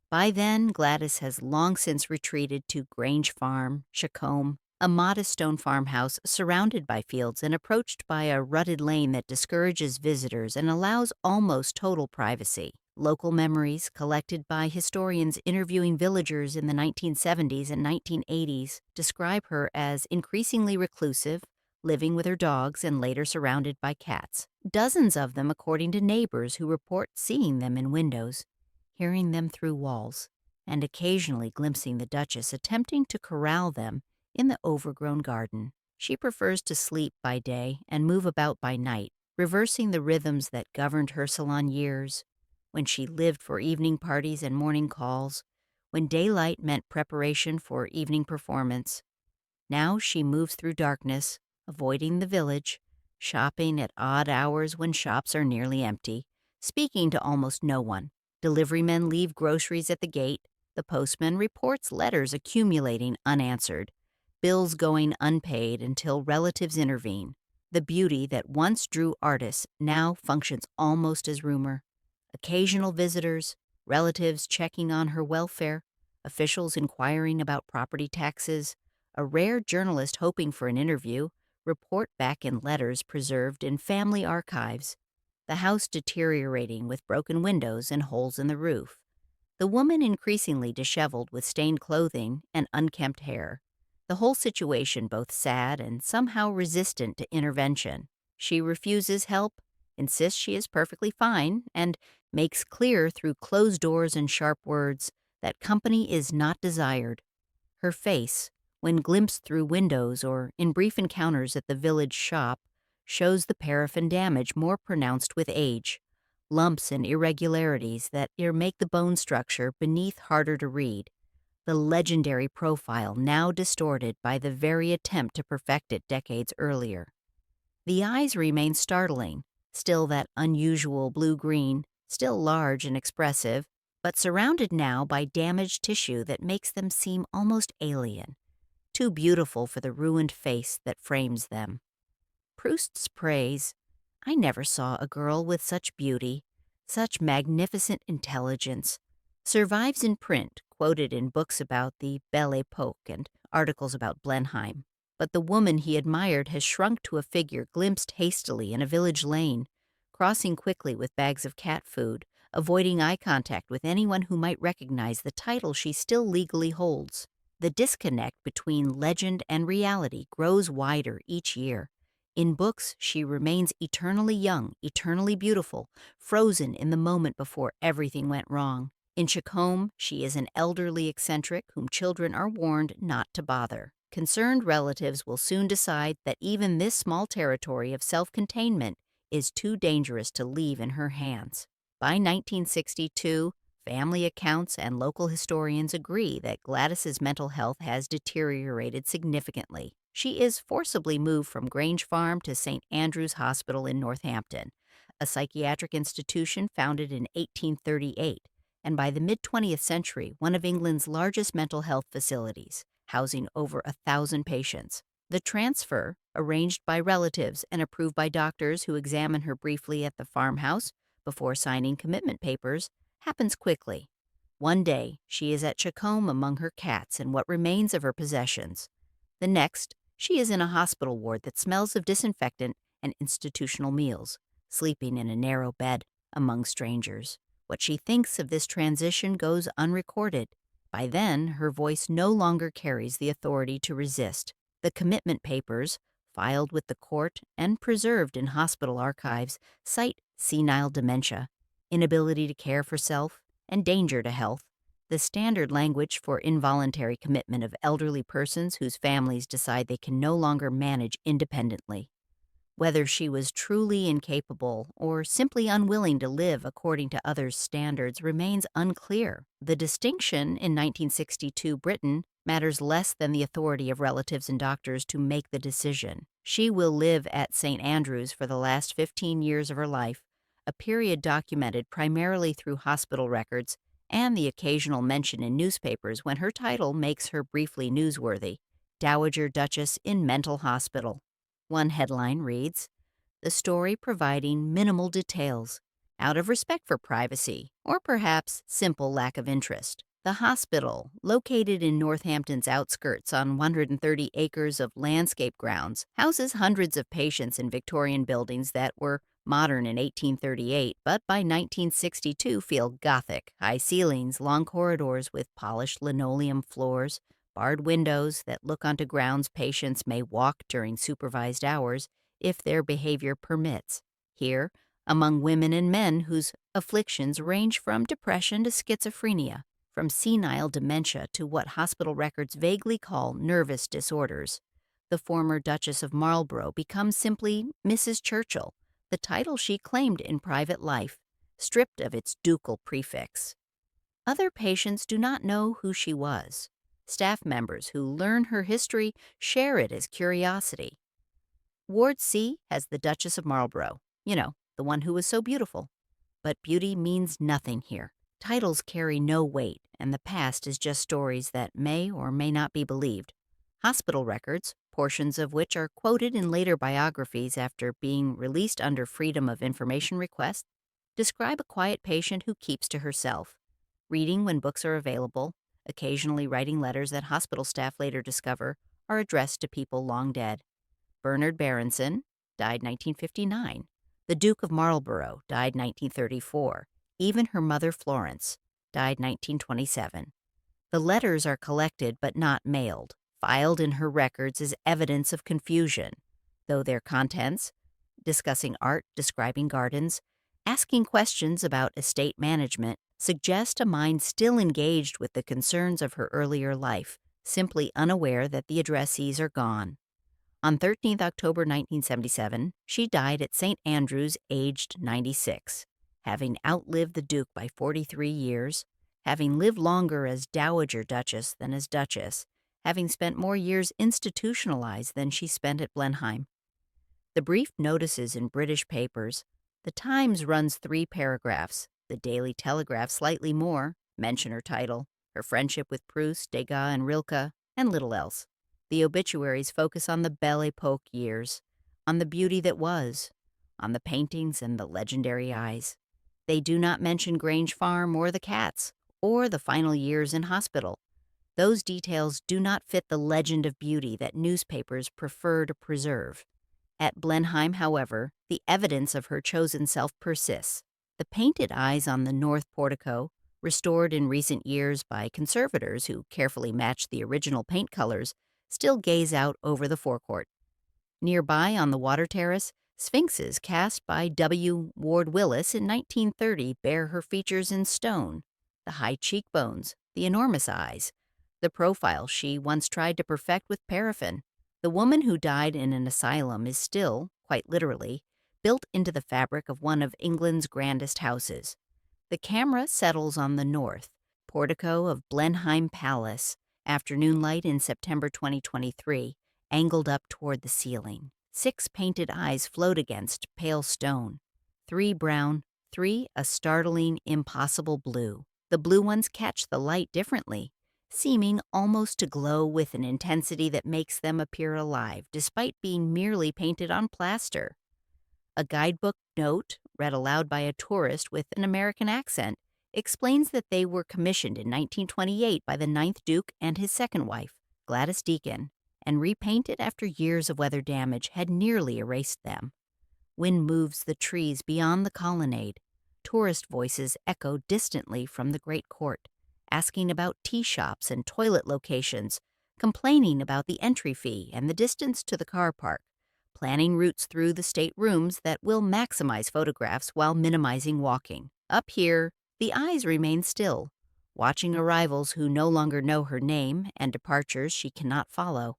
By then, Gladys has long since retreated to Grange Farm, Chacombe, a modest stone farmhouse surrounded by fields and approached by a rutted lane that discourages visitors and allows almost total privacy. Local memories, collected by historians interviewing villagers in the 1970s and 1980s, describe her as increasingly reclusive, living with her dogs and later surrounded by cats. Dozens of them, according to neighbors who report seeing them in windows, hearing them through walls, and occasionally glimpsing the Duchess attempting to corral them in the overgrown garden. She prefers to sleep by day and move about by night, reversing the rhythms that governed her salon years, when she lived for evening parties and morning calls, when daylight meant preparation for evening performance. Now she moves through darkness, avoiding the village, shopping at odd hours when shops are nearly empty, speaking to almost no one. Deliverymen leave groceries at the gate, the postman reports letters accumulating unanswered, bills going unpaid until relatives intervene. The beauty that once drew artists now functions almost as rumor. Occasional visitors, relatives checking on her welfare, officials inquiring about property taxes, a rare journalist hoping for an interview, report back in letters preserved in family archives. The house deteriorating with broken windows and holes in the roof. The woman increasingly disheveled with stained clothing and unkempt hair. The whole situation both sad and somehow resistant to intervention. She refuses help, insists she is perfectly fine, and makes clear through closed doors and sharp words that company is not desired. Her face, when glimpsed through windows or in brief encounters at the village shop, shows the paraffin damage more pronounced with age, lumps and irregularities that make the bone structure beneath harder to read, the legendary profile now distorted by the very attempt to perfect it decades earlier. The eyes remain startling, still that unusual blue-green, still large and expressive, but surrounded now by damaged tissue that makes them seem almost alien, too beautiful for the ruined face that frames them. Proust's praise, "I never saw a girl with such beauty, such magnificent intelligence," survives in print, quoted in books about the Belle Époque and articles about Blenheim. But the woman he admired has shrunk to a figure glimpsed hastily in a village lane, crossing quickly with bags of cat food, avoiding eye contact with anyone who might recognize the title she still legally holds. The disconnect between legend and reality grows wider each year. In books, she remains eternally young, eternally beautiful, frozen in the moment before everything went wrong. In Chacombe, she is an elderly eccentric whom children are warned not to bother. Concerned relatives will soon decide that even this small territory of self-containment is too dangerous to leave in her hands. By 1962, family accounts and local historians agree that Gladys's mental health has deteriorated significantly. She is forcibly moved from Grange Farm to St. Andrew's Hospital in Northampton, a psychiatric institution founded in 1838, and by the mid-20th century, one of England's largest mental health facilities, housing over 1,000 patients. The transfer, arranged by relatives and approved by doctors who examine her briefly at the farmhouse before signing commitment papers, happens quickly. One day, she is at Chacombe among her cats and what remains of her possessions. The next, she is in a hospital ward that smells of disinfectant and institutional meals, sleeping in a narrow bed among strangers. What she thinks of this transition goes unrecorded. By then, her voice no longer carries the authority to resist. The commitment papers, filed with the court and preserved in hospital archives, cite senile dementia, inability to care for self, and danger to health, the standard language for involuntary commitment of elderly persons whose families decide they can no longer manage independently. Whether she was truly incapable or simply unwilling to live according to others' standards remains unclear. The distinction in 1962 Britain matters less than the authority of relatives and doctors to make the decision. She will live at St. Andrew's for the last 15 years of her life, a period documented primarily through hospital records and the occasional mention in newspapers when her title makes her briefly newsworthy: Dowager Duchess in Mental Hospital. One headline reads, "The story providing minimal details, out of respect for privacy, or perhaps simple lack of interest." The hospital, located in Northampton's outskirts on 130 acres of landscape grounds, houses hundreds of patients in Victorian buildings that were modern in 1838, but by 1962 feel Gothic: high ceilings, long corridors with polished linoleum floors, barred windows that look onto grounds patients may walk during supervised hours if their behavior permits. Here, among women and men whose afflictions range from depression to schizophrenia, from senile dementia to what hospital records vaguely call nervous disorders, the former Duchess of Marlborough becomes simply Mrs. Churchill, the title she claimed in private life, stripped of its ducal prefix. Other patients do not know who she was. Staff members who learn her history share it as curiosity. Ward C has the Duchess of Marlborough, the one who was so beautiful. But beauty means nothing here. Titles carry no weight, and the past is just stories that may or may not be believed. Hospital records, portions of which are quoted in later biographies after being released under Freedom of Information request, describe a quiet patient who keeps to herself, reading when books are available, occasionally writing letters that hospital staff later discover are addressed to people long dead. Bernard Berenson, died 1959. The Duke of Marlborough, died 1934. Even her mother Florence, died 1927. The letters are collected but not mailed, filed in her records as evidence of confusion, though their contents, discussing art, describing gardens, asking questions about estate management, suggest a mind still engaged with the concerns of her earlier life, simply unaware that the addressees are gone. On 13 October 1977, she died at St. Andrews, aged 96, having outlived the Duke by 43 years, having lived longer as Dowager Duchess than as Duchess, having spent more years institutionalized than she spent at Blenheim. The brief notices in British papers, the Times runs 3 paragraphs, the Daily Telegraph slightly more, mention her title, her friendship with Proust, Degas, and Rilke, and little else. The obituaries focus on the Belle Epoque years, on the beauty that was, on the paintings and the legendary eyes. They do not mention Grange Farm or the cats, or the final years in hospital. Those details do not fit the legend of beauty that newspapers prefer to preserve. At Blenheim, however, the evidence of her chosen self persists. The painted eyes on the north portico, restored in recent years by conservators who carefully matched the original paint colors, still gaze out over the forecourt. Nearby on the water terrace, sphinxes cast by W. Ward Willis in 1930 bear her features in stone: the high cheekbones, the enormous eyes, the profile she once tried to perfect with paraffin. The woman who died in an asylum is still, quite literally, built into the fabric of one of England's grandest houses. The camera settles on the north portico of Blenheim Palace, afternoon light in September 2023, angled up toward the ceiling. 6 painted eyes float against pale stone. 3 brown, 3 a startling, impossible blue. The blue ones catch the light differently, seeming almost to glow with an intensity that makes them appear alive, despite being merely painted on plaster. A guidebook note, read aloud by a tourist with an American accent, explains that they were commissioned in 1928 by the 9th Duke and his second wife, Gladys Deacon, and repainted after years of weather damage had nearly erased them. Wind moves the trees beyond the colonnade. Tourist voices echo distantly from the great court, asking about tea shops and toilet locations, complaining about the entry fee and the distance to the car park, planning routes through the state rooms that will maximize photographs while minimizing walking. Up here, the eyes remain still, watching arrivals who no longer know her name and departures she cannot follow.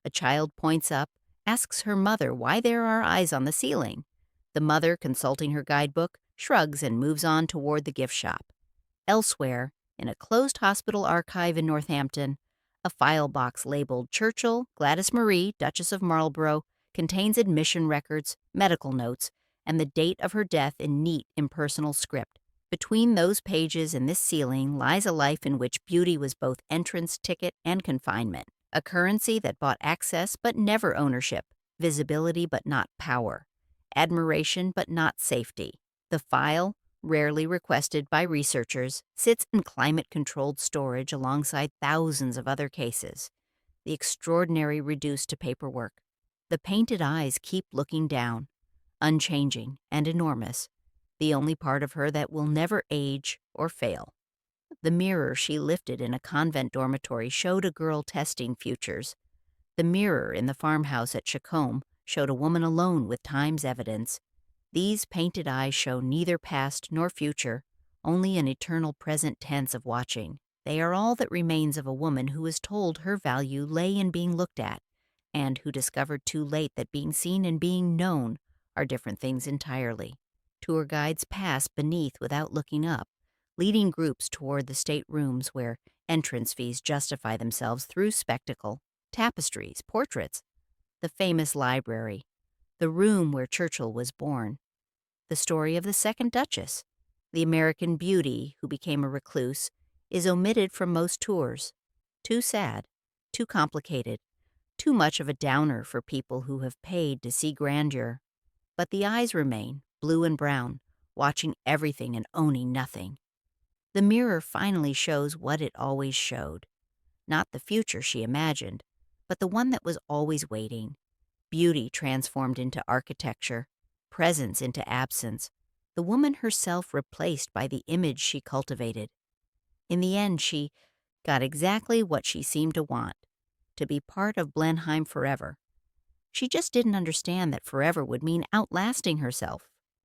A child points up, asks her mother why there are eyes on the ceiling. The mother, consulting her guidebook, shrugs and moves on toward the gift shop. Elsewhere, in a closed hospital archive in Northampton, a file box labeled Churchill, Gladys Marie, Duchess of Marlborough, contains admission records, medical notes, and the date of her death in neat, impersonal script. Between those pages and this ceiling lies a life in which beauty was both entrance ticket and confinement, a currency that bought access but never ownership, visibility but not power, admiration but not safety. The file, rarely requested by researchers, sits in climate-controlled storage alongside thousands of other cases, the extraordinary reduced to paperwork. The painted eyes keep looking down, unchanging and enormous, the only part of her that will never age or fail. The mirror she lifted in a convent dormitory showed a girl testing futures. The mirror in the farmhouse at Chacombe showed a woman alone with time's evidence. These painted eyes show neither past nor future, only an eternal present tense of watching. They are all that remains of a woman who was told her value lay in being looked at, and who discovered too late that being seen and being known are different things entirely. Tour guides pass beneath without looking up, leading groups toward the state rooms where entrance fees justify themselves through spectacle, tapestries, portraits, the famous library, the room where Churchill was born, the story of the second Duchess, the American beauty who became a recluse, is omitted from most tours. Too sad, too complicated, too much of a downer for people who have paid to see grandeur. But the eyes remain, blue and brown, watching everything and owning nothing. The mirror finally shows what it always showed. Not the future she imagined, but the one that was always waiting. Beauty transformed into architecture, presence into absence, the woman herself replaced by the image she cultivated. In the end, she got exactly what she seemed to want, to be part of Blenheim forever. She just didn't understand that forever would mean outlasting herself.